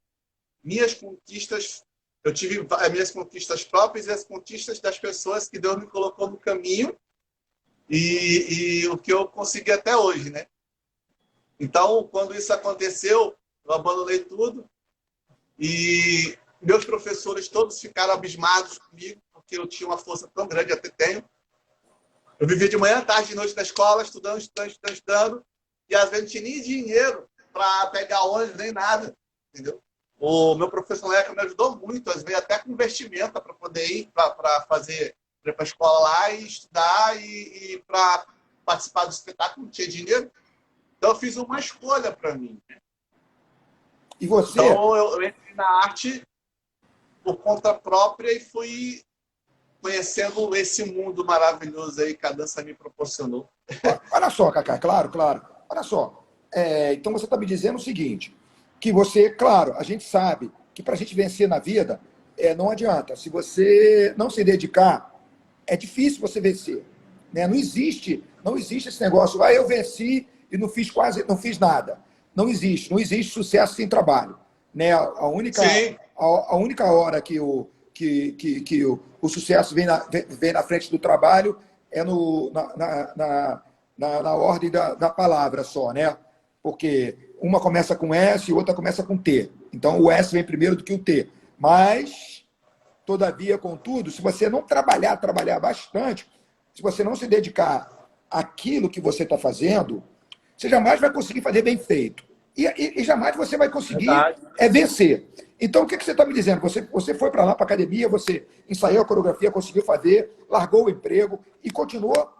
Minhas conquistas, eu tive as minhas conquistas próprias e as conquistas das pessoas que Deus me colocou no caminho e o que eu consegui até hoje, né? Então, quando isso aconteceu, eu abandonei tudo e meus professores todos ficaram abismados comigo, porque eu tinha uma força tão grande, até tenho. Eu vivia de manhã, tarde e noite na escola, estudando, e às vezes não tinha nem dinheiro para pegar ônibus, nem nada, entendeu? O meu professor Leca me ajudou muito, às vezes até com investimento para poder ir para a escola lá e estudar e para participar do espetáculo, não tinha dinheiro. Então eu fiz uma escolha para mim. E você? Então eu entrei na arte por conta própria e fui conhecendo esse mundo maravilhoso aí que a dança me proporcionou. Olha só, Cacá, claro. Olha só. Então você está me dizendo o seguinte, que você, claro, a gente sabe que para a gente vencer na vida, não adianta. Se você não se dedicar, é difícil você vencer. Né? Não existe esse negócio, eu venci e não fiz nada. Não existe sucesso sem trabalho. Né? A única hora que o sucesso vem na frente do trabalho é na ordem da palavra só, né? Porque uma começa com S e outra começa com T. Então, o S vem primeiro do que o T. Mas, todavia, contudo, se você não trabalhar bastante, se você não se dedicar àquilo que você está fazendo, você jamais vai conseguir fazer bem feito. E jamais você vai conseguir vencer. Então, o que você está me dizendo? Você foi para lá, para a academia, você ensaiou a coreografia, conseguiu fazer, largou o emprego e continuou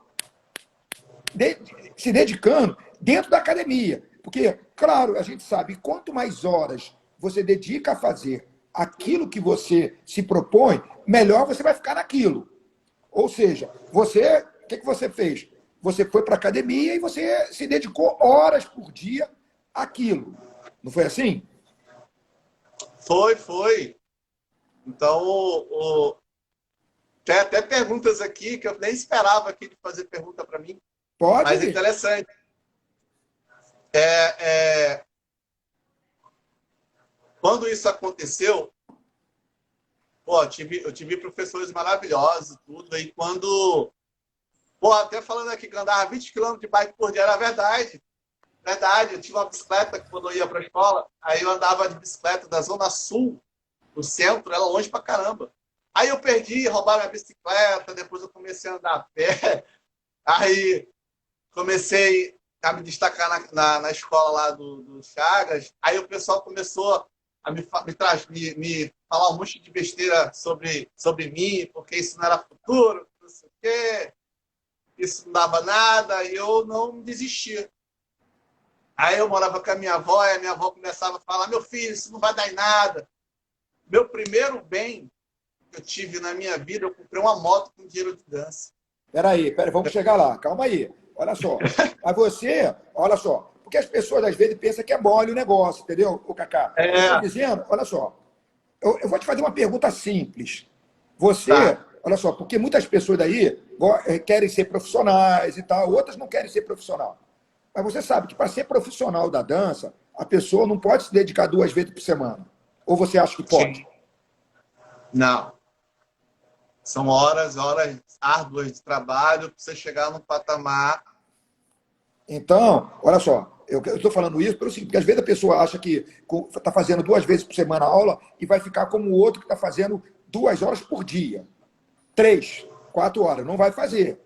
se dedicando dentro da academia. Porque, claro, a gente sabe, quanto mais horas você dedica a fazer aquilo que você se propõe, melhor você vai ficar naquilo. Ou seja, você, o que você fez? Você foi para a academia e você se dedicou horas por dia àquilo. Não foi assim? Foi. Então, tem até perguntas aqui que eu nem esperava aqui de fazer pergunta para mim, mas Pode? interessante. É, quando isso aconteceu, pô, eu tive professores maravilhosos, tudo, e quando... Pô, até falando aqui que eu andava 20 km de bike por dia, era verdade. Verdade, eu tinha uma bicicleta que quando eu ia para a escola, aí eu andava de bicicleta da Zona Sul, o centro, era longe pra caramba. Aí eu perdi, roubaram minha bicicleta, depois eu comecei a andar a pé, aí comecei a me destacar na escola lá do Chagas, aí o pessoal começou a me falar um monte de besteira sobre mim, porque isso não era futuro, não sei o quê, isso não dava nada, e eu não desistia. Aí eu morava com a minha avó, e a minha avó começava a falar, meu filho, isso não vai dar em nada. Meu primeiro bem que eu tive na minha vida, eu comprei uma moto com dinheiro de dança. Peraí, vamos chegar lá. Calma aí. Olha só. Mas você, olha só. Porque as pessoas às vezes pensam que é mole o negócio, entendeu, o Cacá? Eu estou É, dizendo, olha só. Eu vou te fazer uma pergunta simples. Você, tá. olha só, porque muitas pessoas daí querem ser profissionais e tal, outras não querem ser profissional. Mas você sabe que para ser profissional da dança, a pessoa não pode se dedicar 2 vezes por semana. Ou você acha que pode? Sim. Não. São horas árduas de trabalho para você chegar num patamar. Então, olha só, eu estou falando isso pelo seguinte, porque às vezes a pessoa acha que está fazendo 2 vezes por semana a aula e vai ficar como o outro que está fazendo 2 horas por dia. 3, 4 horas. Não vai fazer.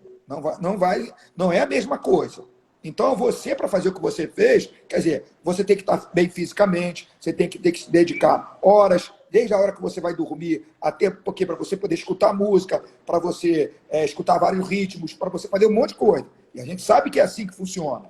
Não é a mesma coisa. Então, você, para fazer o que você fez, quer dizer, você tem que estar bem fisicamente, você tem que se dedicar horas, desde a hora que você vai dormir, até porque para você poder escutar música, para você escutar vários ritmos, para você fazer um monte de coisa. E a gente sabe que é assim que funciona.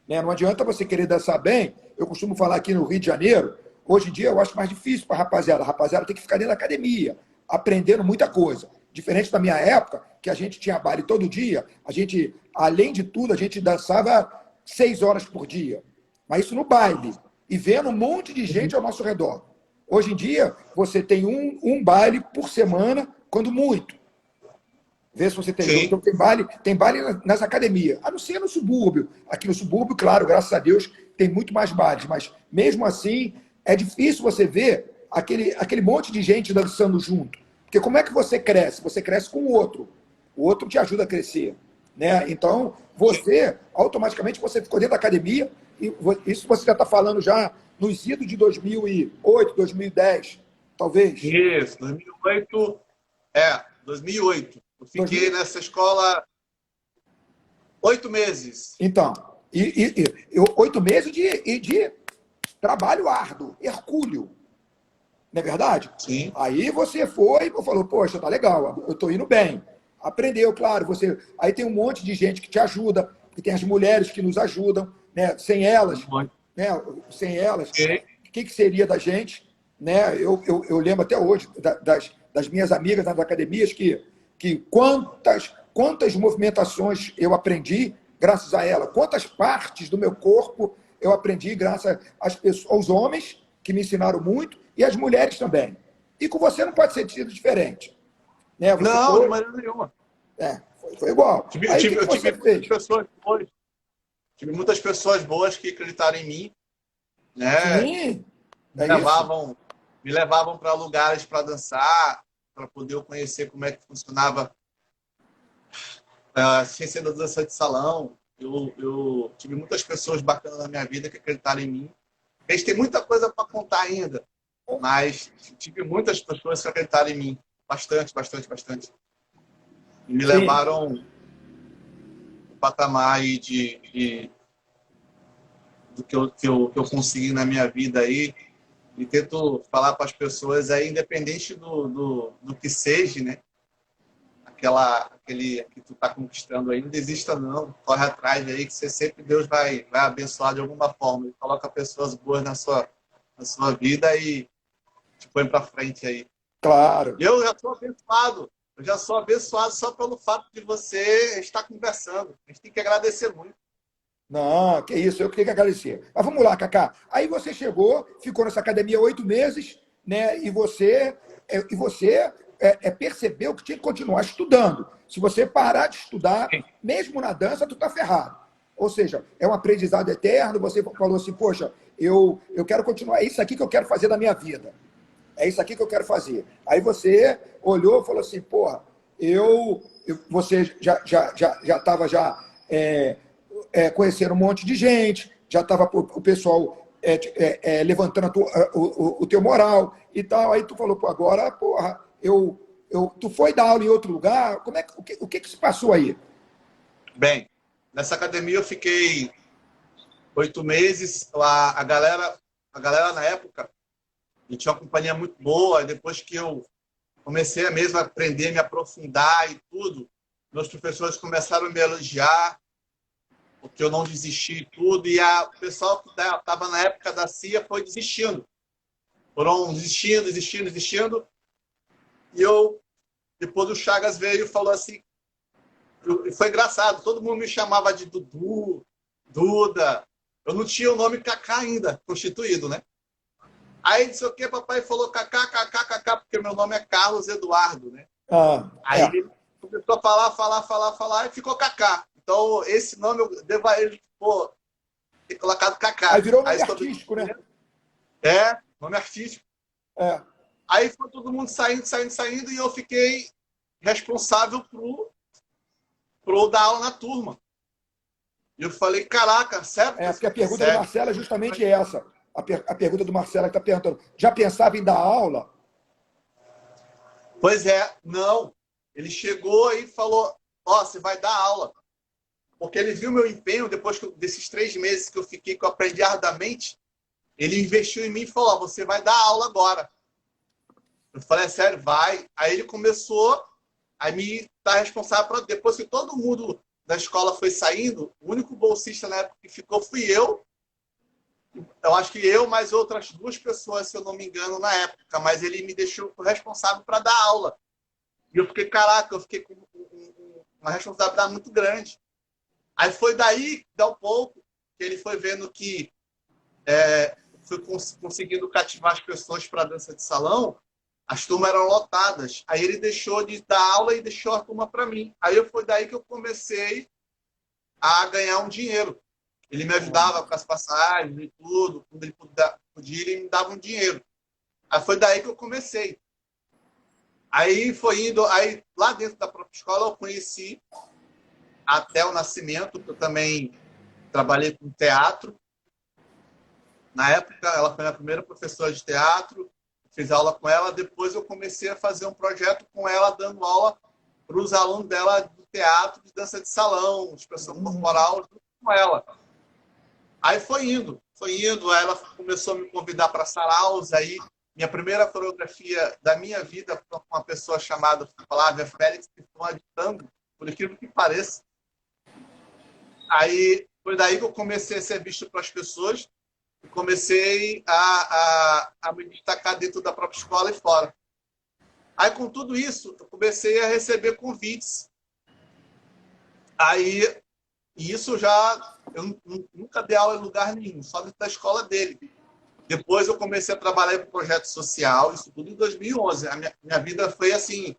Né? Não adianta você querer dançar bem. Eu costumo falar aqui no Rio de Janeiro, hoje em dia eu acho mais difícil para a rapaziada. A rapaziada tem que ficar dentro da academia, aprendendo muita coisa. Diferente da minha época, que a gente tinha baile todo dia, a gente, além de tudo, a gente dançava 6 horas por dia. Mas isso no baile. E vendo um monte de gente ao nosso redor. Hoje em dia, você tem um baile por semana, quando muito. Vê se você tem. Sim. Então, tem baile nas academias. A não ser no subúrbio. Aqui no subúrbio, claro, graças a Deus, tem muito mais bailes. Mas, mesmo assim, é difícil você ver aquele monte de gente dançando junto. Porque como é que você cresce? Você cresce com o outro. O outro te ajuda a crescer. Né? Então, você, automaticamente, você ficou dentro da academia. E isso você já está falando já nos idos de 2008, 2010, talvez. Isso, 2008. 2008. Eu fiquei 2000. nessa escola 8 meses. Então, 8 meses de trabalho árduo, hercúleo, não é verdade? Sim. Aí você foi e falou, poxa, tá legal, eu tô indo bem. Aprendeu, claro, você. Aí tem um monte de gente que te ajuda, que tem as mulheres que nos ajudam, né? Né? Sem elas, Sim. o que seria da gente? Né? Eu lembro até hoje das minhas amigas nas academias que quantas movimentações eu aprendi graças a ela, quantas partes do meu corpo eu aprendi graças aos homens, que me ensinaram muito, e às mulheres também. E com você não pode ser sido diferente. Né? Você Não, de foi, maneira nenhuma. foi igual. Eu Aí o tive, que eu tive você muitas fez? pessoas boas. Tive muitas pessoas boas que acreditaram em mim, né? Sim, Me é isso. levavam, me levavam para lugares para dançar, para poder eu conhecer como é que funcionava a ciência da dança de salão. Eu tive muitas pessoas bacanas na minha vida que acreditaram em mim. A gente tem muita coisa para contar ainda, mas tive muitas pessoas que acreditaram em mim. Bastante, bastante, bastante. E me Sim. levaram um patamar aí do que eu consegui na minha vida aí. E tento falar para as pessoas aí, independente do que seja, né? Aquele que tu está conquistando aí, não desista não, corre atrás aí, que você sempre Deus vai abençoar de alguma forma. E coloca pessoas boas na sua vida e te põe para frente aí. Claro. Eu já sou abençoado. Eu já sou abençoado só pelo fato de você estar conversando. A gente tem que agradecer muito. Não, que isso, eu tenho que agradecer. Mas vamos lá, Cacá. Aí você chegou, ficou nessa academia 8 meses, né? E você percebeu que tinha que continuar estudando. Se você parar de estudar, mesmo na dança, tu tá ferrado. Ou seja, é um aprendizado eterno. Você falou assim, poxa, eu quero continuar, é isso aqui que eu quero fazer da minha vida. É isso aqui que eu quero fazer. Aí você olhou e falou assim, porra, você já estava conhecendo um monte de gente, já estava o pessoal levantando o teu moral e tal. Aí tu falou, pô, agora, porra, tu foi dar aula em outro lugar? O que se passou aí? Bem, nessa academia eu fiquei 8 meses. A galera na época, e tinha uma companhia muito boa. E depois que eu comecei a mesmo aprender, me aprofundar e tudo, meus professores começaram a me elogiar, porque eu não desisti e tudo. E o pessoal que estava na época da CIA foi desistindo. Foram desistindo. E depois o Chagas veio e falou assim, e foi engraçado, todo mundo me chamava de Dudu, Duda. Eu não tinha o nome Cacá ainda, constituído, né? Aí disse o que, papai falou Cacá, Cacá, Cacá, porque meu nome é Carlos Eduardo, né? Aí ele começou a falar e ficou Cacá. Então, esse nome eu devo a ele, ter colocado Cacá. Aí virou nome artístico, né? Nome artístico. É. Aí foi todo mundo saindo, e eu fiquei responsável por dar aula na turma. E eu falei, caraca, sério? Porque a pergunta do Marcelo é justamente essa. A pergunta do Marcelo que está perguntando, já pensava em dar aula? Pois é, não. Ele chegou e falou, você vai dar aula. Porque ele viu meu empenho, depois desses 3 meses que eu fiquei, que eu aprendi ardamente, ele investiu em mim e falou, você vai dar aula agora. Eu falei, sério, vai. Aí ele começou a me estar responsável por... Depois que todo mundo da escola foi saindo, o único bolsista na época que ficou fui eu. Eu acho que eu, mais outras 2 pessoas, se eu não me engano, na época. Mas ele me deixou responsável para dar aula. E eu fiquei, caraca, eu fiquei com uma responsabilidade muito grande. Aí foi daí, dá um pouco, que ele foi vendo que fui conseguindo cativar as pessoas para a dança de salão. As turmas eram lotadas. Aí ele deixou de dar aula e deixou a turma para mim. Aí foi daí que eu comecei a ganhar um dinheiro. Ele me ajudava com as passagens e tudo. Quando ele podia, ele me dava um dinheiro. Aí foi daí que eu comecei. Aí foi indo... Aí lá dentro da própria escola eu conheci até o Nascimento, que eu também trabalhei com teatro. Na época, ela foi a primeira professora de teatro. Fiz aula com ela. Depois eu comecei a fazer um projeto com ela, dando aula para os alunos dela do teatro, de dança de salão, expressão corporal, junto com ela. Aí foi indo. Ela começou a me convidar para saraus. Aí minha primeira coreografia da minha vida foi com uma pessoa chamada Flávia Félix, que foi uma de tango, por incrível que pareça. Aí foi daí que eu comecei a ser visto para as pessoas. Comecei a me destacar dentro da própria escola e fora. Aí, com tudo isso, eu comecei a receber convites. Aí, isso eu nunca dei aula em lugar nenhum, só dentro da escola dele. Depois eu comecei a trabalhar em projeto social, isso tudo em 2011. A minha vida foi assim,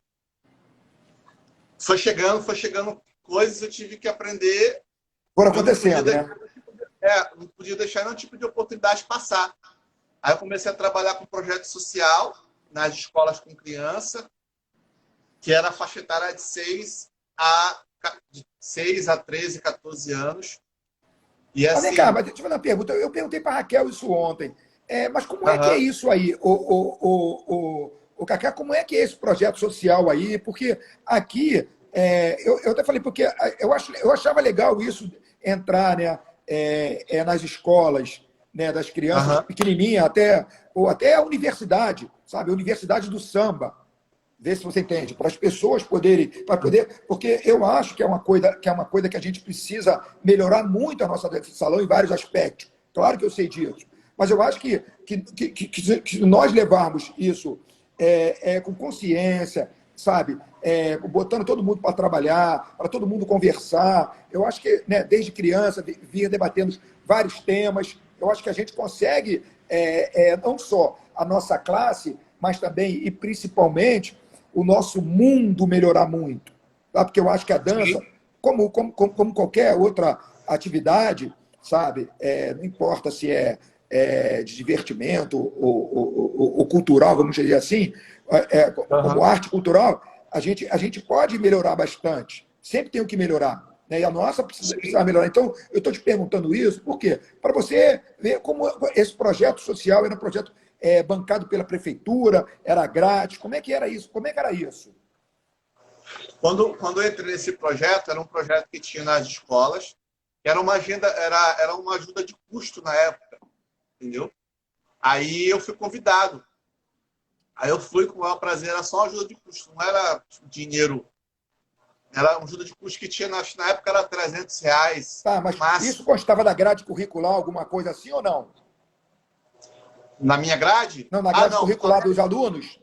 foi chegando coisas, eu tive que aprender. Foram acontecendo, né? Não podia deixar nenhum tipo de oportunidade passar. Aí eu comecei a trabalhar com projeto social nas escolas com criança, que era a faixa etária de 6 a 13, 14 anos. E assim... Mas vem cá, mas deixa eu fazer uma pergunta. Eu perguntei para a Raquel isso ontem. Mas como é que é isso aí, o Cacá, como é que é esse projeto social aí? Porque aqui, eu até falei, porque eu achava legal isso, entrar, né, nas escolas, né, das crianças pequenininhas, ou até a universidade, sabe? A universidade do samba. Vê se você entende, para as pessoas poderem, porque eu acho que é uma coisa que a gente precisa melhorar muito a nossa dança de salão em vários aspectos. Claro que eu sei disso, Mas eu acho que nós levarmos isso com consciência, sabe? Botando todo mundo para trabalhar, para todo mundo conversar. Eu acho que, né, desde criança, vir debatendo vários temas, eu acho que a gente consegue, não só a nossa classe, mas também e principalmente o nosso mundo melhorar muito. Tá? Porque eu acho que a dança, como qualquer outra atividade, sabe? Não importa se de divertimento ou cultural, vamos dizer assim, como arte cultural, a gente pode melhorar bastante. Sempre tem o que melhorar. Né? E a nossa precisa melhorar. Então, eu estou te perguntando isso, por quê? Para você ver como esse projeto social era um projeto bancado pela prefeitura, era grátis. Como é que era isso? Como é que era isso? Quando eu entrei nesse projeto, era um projeto que tinha nas escolas, era uma agenda, era uma ajuda de custo na época, entendeu? Aí eu fui convidado. Aí eu fui com o maior prazer, era só ajuda de custo, não era dinheiro. Era uma ajuda de custo que tinha, na época era R$ 300. Tá, mas isso constava da grade curricular, alguma coisa assim ou não? Na minha grade? Não, na grade curricular dos alunos?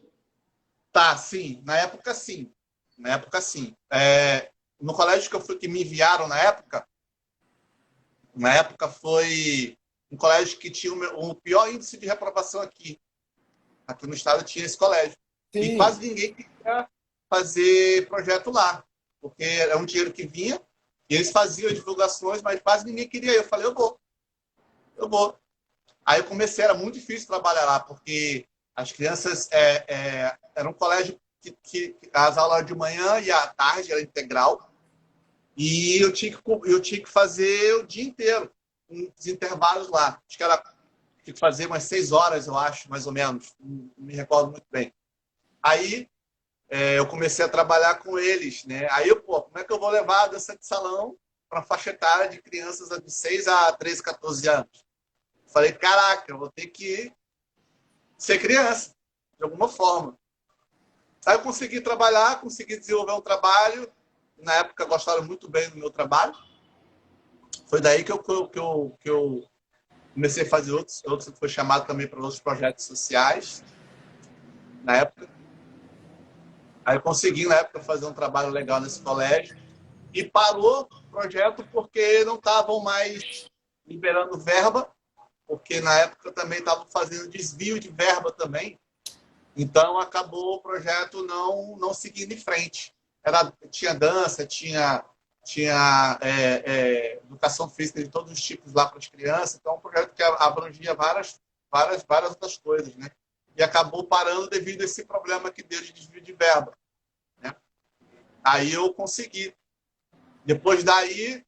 Tá, sim. Na época, sim. Na época, sim. No colégio que me enviaram na época foi um colégio que tinha o pior índice de reprovação aqui. Aqui no estado tinha esse colégio. Sim. E quase ninguém queria fazer projeto lá, porque era um dinheiro que vinha, e eles faziam divulgações, mas quase ninguém queria. Eu falei, eu vou. Aí eu comecei, era muito difícil trabalhar lá, porque as crianças era um colégio que as aulas de manhã e à tarde era integral, e eu tinha que fazer o dia inteiro, com os intervalos lá. Acho que tinha que fazer umas 6 horas, eu acho, mais ou menos. Não me recordo muito bem. Aí eu comecei a trabalhar com eles, né? Aí como é que eu vou levar a dança de salão para a faixa etária de crianças de 6 a 13, 14 anos? Falei, caraca, eu vou ter que ser criança, de alguma forma. Aí eu consegui trabalhar, consegui desenvolver um trabalho. Na época gostaram muito bem do meu trabalho. Foi daí que eu comecei a fazer outros, foi chamado também para outros projetos sociais, na época. Aí eu consegui, na época, fazer um trabalho legal nesse colégio. E parou o projeto porque não estavam mais liberando verba, porque na época eu também estava fazendo desvio de verba também. Então, acabou o projeto não seguindo em frente. Tinha dança, tinha educação física de todos os tipos lá para as crianças. Então, é um projeto que abrangia várias outras coisas, né? E acabou parando devido a esse problema que deu de desvio de verba, né? Aí eu consegui. Depois daí,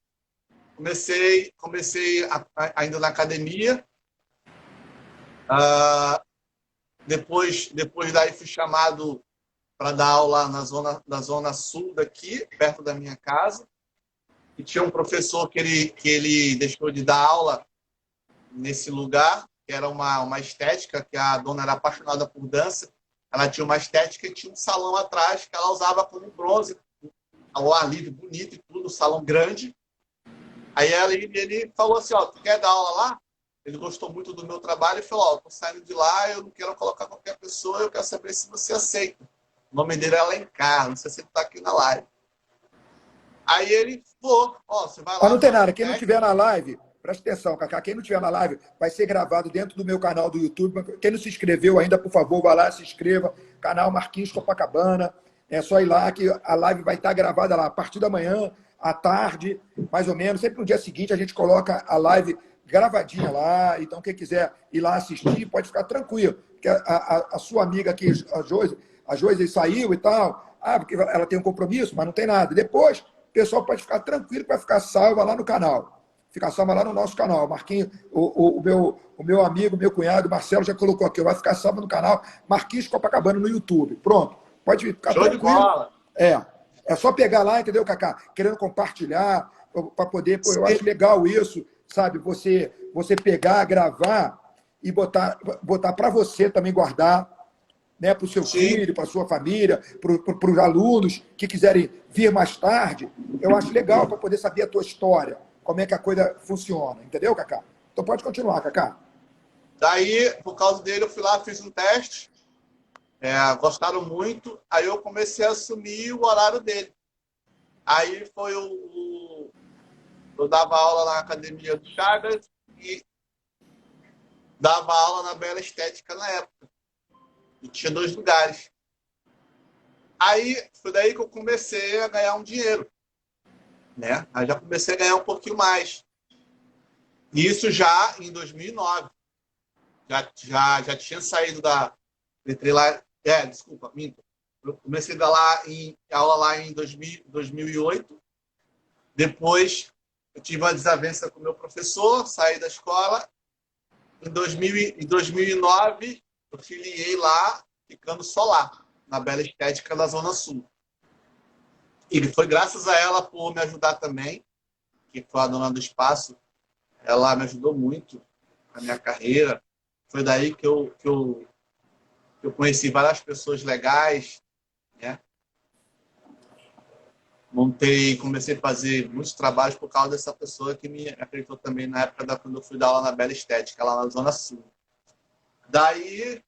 comecei ainda na academia. Depois daí fui chamado para dar aula na zona sul daqui, perto da minha casa. E tinha um professor que ele deixou de dar aula nesse lugar, que era uma estética, que a dona era apaixonada por dança. Ela tinha uma estética e tinha um salão atrás que ela usava como bronze, ao ar livre, bonito e tudo, um salão grande. Aí ele falou assim, tu quer dar aula lá? Ele gostou muito do meu trabalho e falou, tô saindo de lá, eu não quero colocar qualquer pessoa, eu quero saber se você aceita. O nome dele é Alencar, não sei se ele tá aqui na live. Aí ele falou, você vai lá... Mas não tem nada, quem não estiver na live, presta atenção, Cacá, quem não estiver na live vai ser gravado dentro do meu canal do YouTube. Quem não se inscreveu ainda, por favor, vá lá, se inscreva. Canal Marquinhos Copacabana. É só ir lá que a live vai estar gravada lá a partir da manhã, à tarde, mais ou menos. Sempre no dia seguinte a gente coloca a live gravadinha lá. Então, quem quiser ir lá assistir, pode ficar tranquilo. Porque a sua amiga aqui, a Joyce saiu e tal. Porque ela tem um compromisso, mas não tem nada. Depois, o pessoal pode ficar tranquilo que vai ficar salva lá no canal. Ficar salva lá no nosso canal. Marquinhos, o meu amigo, meu cunhado, Marcelo, já colocou aqui. Vai ficar salva no canal Marquinhos Copacabana no YouTube. Pronto. Pode ficar Show tranquilo. De bola. É só pegar lá, entendeu, Cacá? Querendo compartilhar, para poder... eu acho legal isso, sabe? Você pegar, gravar e botar para você também guardar, né? Para o seu filho, para a sua família, para os alunos que quiserem vir mais tarde. Eu acho legal para poder saber a tua história, como é que a coisa funciona. Entendeu, Cacá? Então pode continuar, Cacá. Daí, por causa dele, eu fui lá, fiz um teste, gostaram muito, aí eu comecei a assumir o horário dele. Aí foi eu dava aula na academia do Chagas e dava aula na Bela Estética na época. E tinha 2 lugares. Aí foi daí que eu comecei a ganhar um dinheiro, né? Aí já comecei a ganhar um pouquinho mais. Isso já em 2009. Já tinha saído da... Entrei lá... desculpa, minto. Eu comecei a dar aula lá em 2008. Depois eu tive uma desavença com o meu professor, saí da escola. Em 2009, eu filiei lá, ficando só lá, na Bela Estética da Zona Sul. E foi graças a ela por me ajudar também, que foi a dona do espaço. Ela me ajudou muito na minha carreira. Foi daí que eu conheci várias pessoas legais, né? Comecei a fazer muitos trabalhos por causa dessa pessoa que me acreditou também na época quando eu fui dar aula na Bela Estética, lá na Zona Sul. Daí,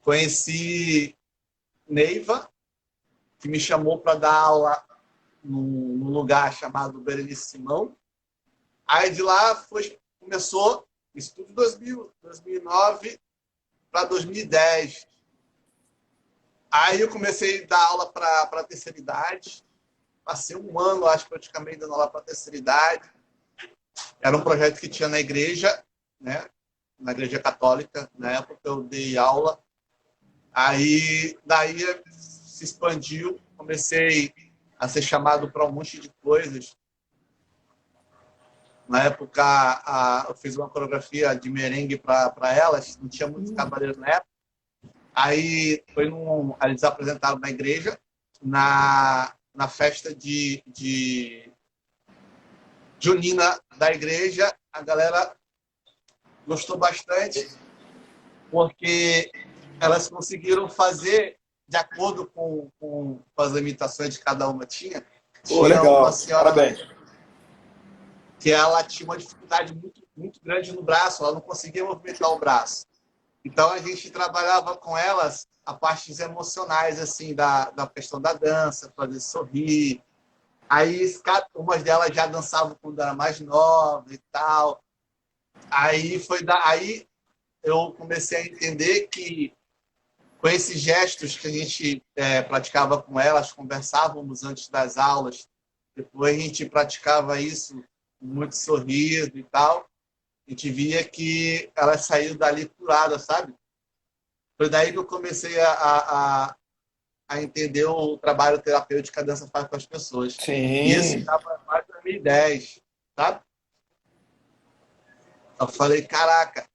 conheci Neiva, que me chamou para dar aula num lugar chamado Berenice Simão. Aí de lá começou isso tudo em 2009 para 2010. Aí eu comecei a dar aula para a terceira idade. Passei um ano, acho, praticamente dando aula para a terceira idade. Era um projeto que tinha na igreja, né? Na igreja católica. Na época eu dei aula. Aí, daí se expandiu. Comecei a ser chamado para um monte de coisas. Na época, eu fiz uma coreografia de merengue para elas. Não tinha muitos cavaleiros na época. Aí eles apresentaram na igreja, na festa de junina da igreja. A galera gostou bastante, porque elas conseguiram fazer de acordo com as limitações de cada uma tinha. Tinha legal. uma senhora Parabéns. que ela tinha uma dificuldade muito, muito grande no braço, ela não conseguia movimentar o braço. Então, a gente trabalhava com elas a partes emocionais, assim, da questão da dança, fazer sorrir. Aí, umas delas já dançavam quando era mais nova e tal. Aí, aí eu comecei a entender que, com esses gestos que a gente praticava com elas, conversávamos antes das aulas, depois a gente praticava isso com muito sorriso e tal, a gente via que elas saíram dali curadas, sabe? Foi daí que eu comecei a entender o trabalho terapêutico que a dança faz com as pessoas. E isso Sim. estava mais em 2010, sabe? Eu falei, caraca,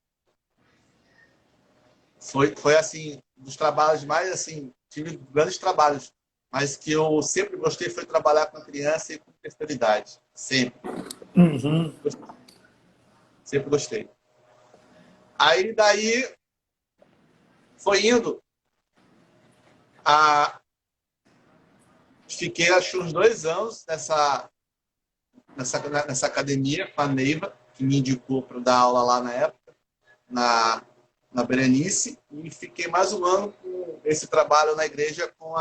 foi assim, dos trabalhos mais assim, tive grandes trabalhos, mas que eu sempre gostei foi trabalhar com criança e com terceira idade. Sempre. Uhum. Sempre gostei. Aí daí foi indo. Fiquei acho uns 2 anos nessa academia com a Neiva, que me indicou para dar aula lá na época, na Berenice, e fiquei mais um ano com esse trabalho na igreja com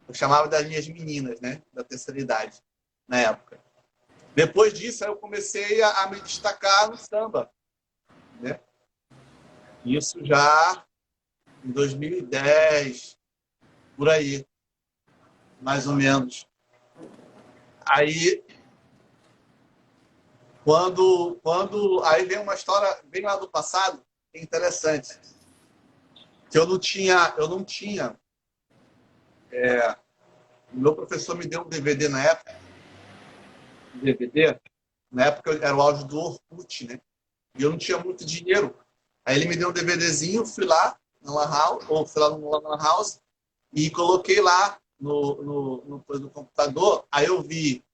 eu chamava das minhas meninas, né, da terceira idade, na época. Depois disso, eu comecei a me destacar no samba, né? Isso já em 2010, por aí, mais ou menos. Aí, aí vem uma história bem lá do passado, interessante, que eu não tinha, o meu professor me deu um DVD na época, era o áudio do Orkut, né? E eu não tinha muito dinheiro. Aí ele me deu um DVDzinho, fui lá na Lan House, ou fui lá no Lan House, e coloquei lá no computador. Aí eu vi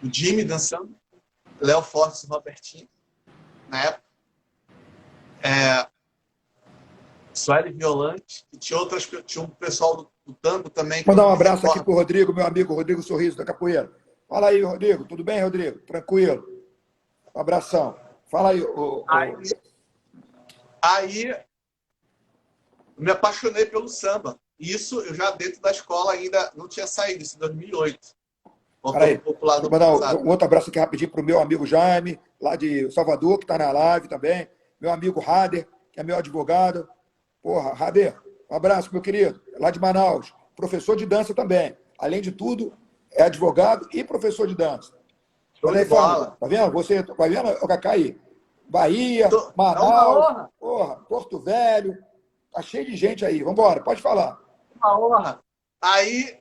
o Jimmy dançando, Léo Fortes e Robertinho, na época. Sueli Violante, e tinha um pessoal do tango também. Vou dar um abraço aqui para o Rodrigo, meu amigo Rodrigo Sorriso, da Capoeira. Fala aí, Rodrigo. Tudo bem, Rodrigo? Tranquilo? Um abração. Fala aí. Aí me apaixonei pelo samba. Isso eu já dentro da escola ainda não tinha saído, isso em 2008. Voltando Peraí, um pouco lá deixa eu do mandar passado. um outro abraço aqui rapidinho para o meu amigo Jaime, lá de Salvador, que está na live também. Meu amigo Rader, que é meu advogado. Porra, Rader, um abraço, meu querido. Lá de Manaus. Professor de dança também. Além de tudo, é advogado e professor de dança. Show Olha de aí, Fábio. bola. Tá vendo? Você, tá vendo, o Cacá aí? Bahia, É uma Manaus, honra, porra, Porto Velho. Tá cheio de gente aí. Vambora, pode falar. uma honra. Aí,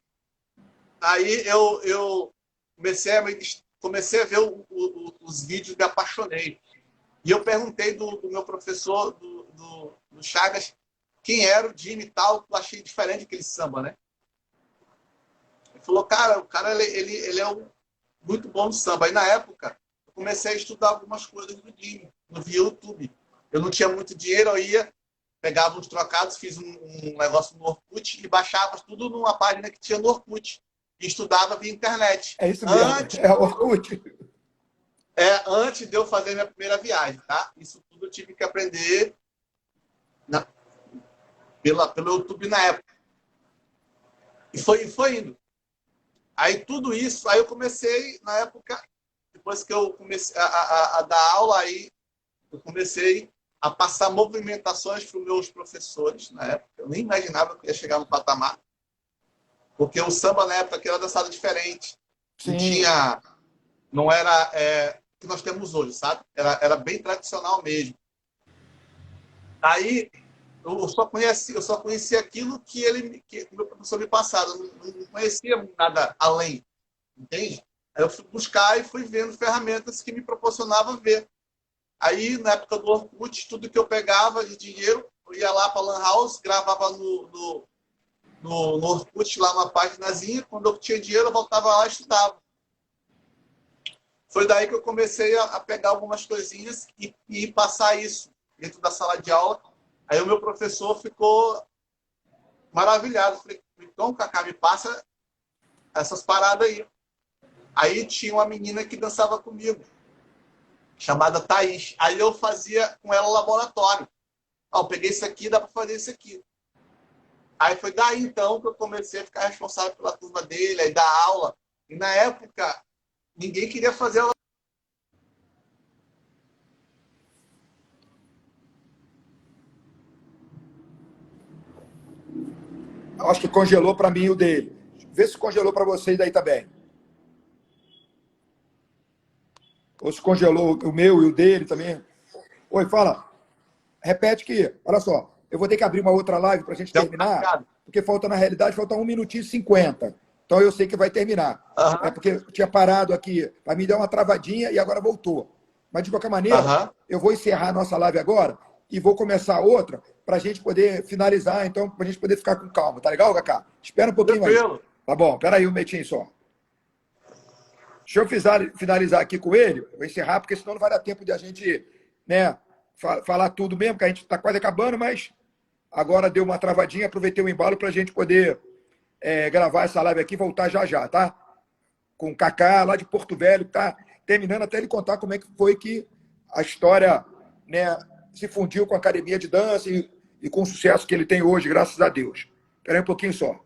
aí eu comecei a ver os vídeos e me apaixonei. E eu perguntei do meu professor, do Chagas, quem era o Jimmy e tal, eu achei diferente aquele samba, né? Ele falou, cara, o cara ele é muito bom no samba. Aí na época, eu comecei a estudar algumas coisas do Jimmy, no YouTube. Eu não tinha muito dinheiro, eu ia, pegava uns trocados, fiz um negócio no Orkut e baixava tudo numa página que tinha no Orkut. E estudava via internet. É isso mesmo. É Orkut. Antes de eu fazer minha primeira viagem, tá? Isso tudo eu tive que aprender pelo YouTube na época. E foi indo. Aí tudo isso, aí eu comecei, na época, depois que eu comecei a dar aula, aí eu comecei a passar movimentações para os meus professores, na época. Eu nem imaginava que ia chegar no patamar. Porque o samba, na época, era dançado diferente. Não Sim. tinha... Não era o que nós temos hoje, sabe? Era bem tradicional mesmo. Aí eu só conhecia aquilo que o meu professor me passava. Eu não conhecia nada além, entende? Aí eu fui buscar e fui vendo ferramentas que me proporcionavam ver. Aí, na época do Orkut, tudo que eu pegava de dinheiro, eu ia lá para a Lan House, gravava no Orkut, lá uma paginazinha. Quando eu tinha dinheiro, eu voltava lá e estudava. Foi daí que eu comecei a pegar algumas coisinhas e passar isso dentro da sala de aula. Aí o meu professor ficou maravilhado. Falei, então, Cacá, me passa essas paradas aí. Aí tinha uma menina que dançava comigo, chamada Thaís. Aí eu fazia com ela laboratório. Eu peguei isso aqui, dá para fazer isso aqui. Aí foi daí, então, que eu comecei a ficar responsável pela turma dele, aí dar aula. E na época, ninguém queria fazer aula. Acho que congelou para mim o dele. Vê se congelou para vocês aí também. Ou se congelou o meu e o dele também. Oi, fala. Repete que, olha só, eu vou ter que abrir uma outra live para a gente Deu terminar, marcado. porque falta, na realidade, falta 1 minutinho e 50. Então eu sei que vai terminar. É Aham, porque eu tinha parado aqui, para me dar uma travadinha e agora voltou. Mas, de qualquer maneira, aham. eu vou encerrar a nossa live agora e vou começar outra para a gente poder finalizar, então, para a gente poder ficar com calma. Tá legal, Cacá? Espera um pouquinho aí. Tranquilo. Tá bom, espera aí um momentinho só. Deixa eu finalizar aqui com ele, eu vou encerrar, porque senão não vai dar tempo de a gente, né, falar tudo mesmo, que a gente está quase acabando, mas agora deu uma travadinha, aproveitei o embalo para a gente poder gravar essa live aqui e voltar já já, tá? Com o Cacá, lá de Porto Velho, que tá terminando até ele contar como é que foi que a história, né, se fundiu com a academia de dança e com o sucesso que ele tem hoje, graças a Deus. Espera aí um pouquinho só.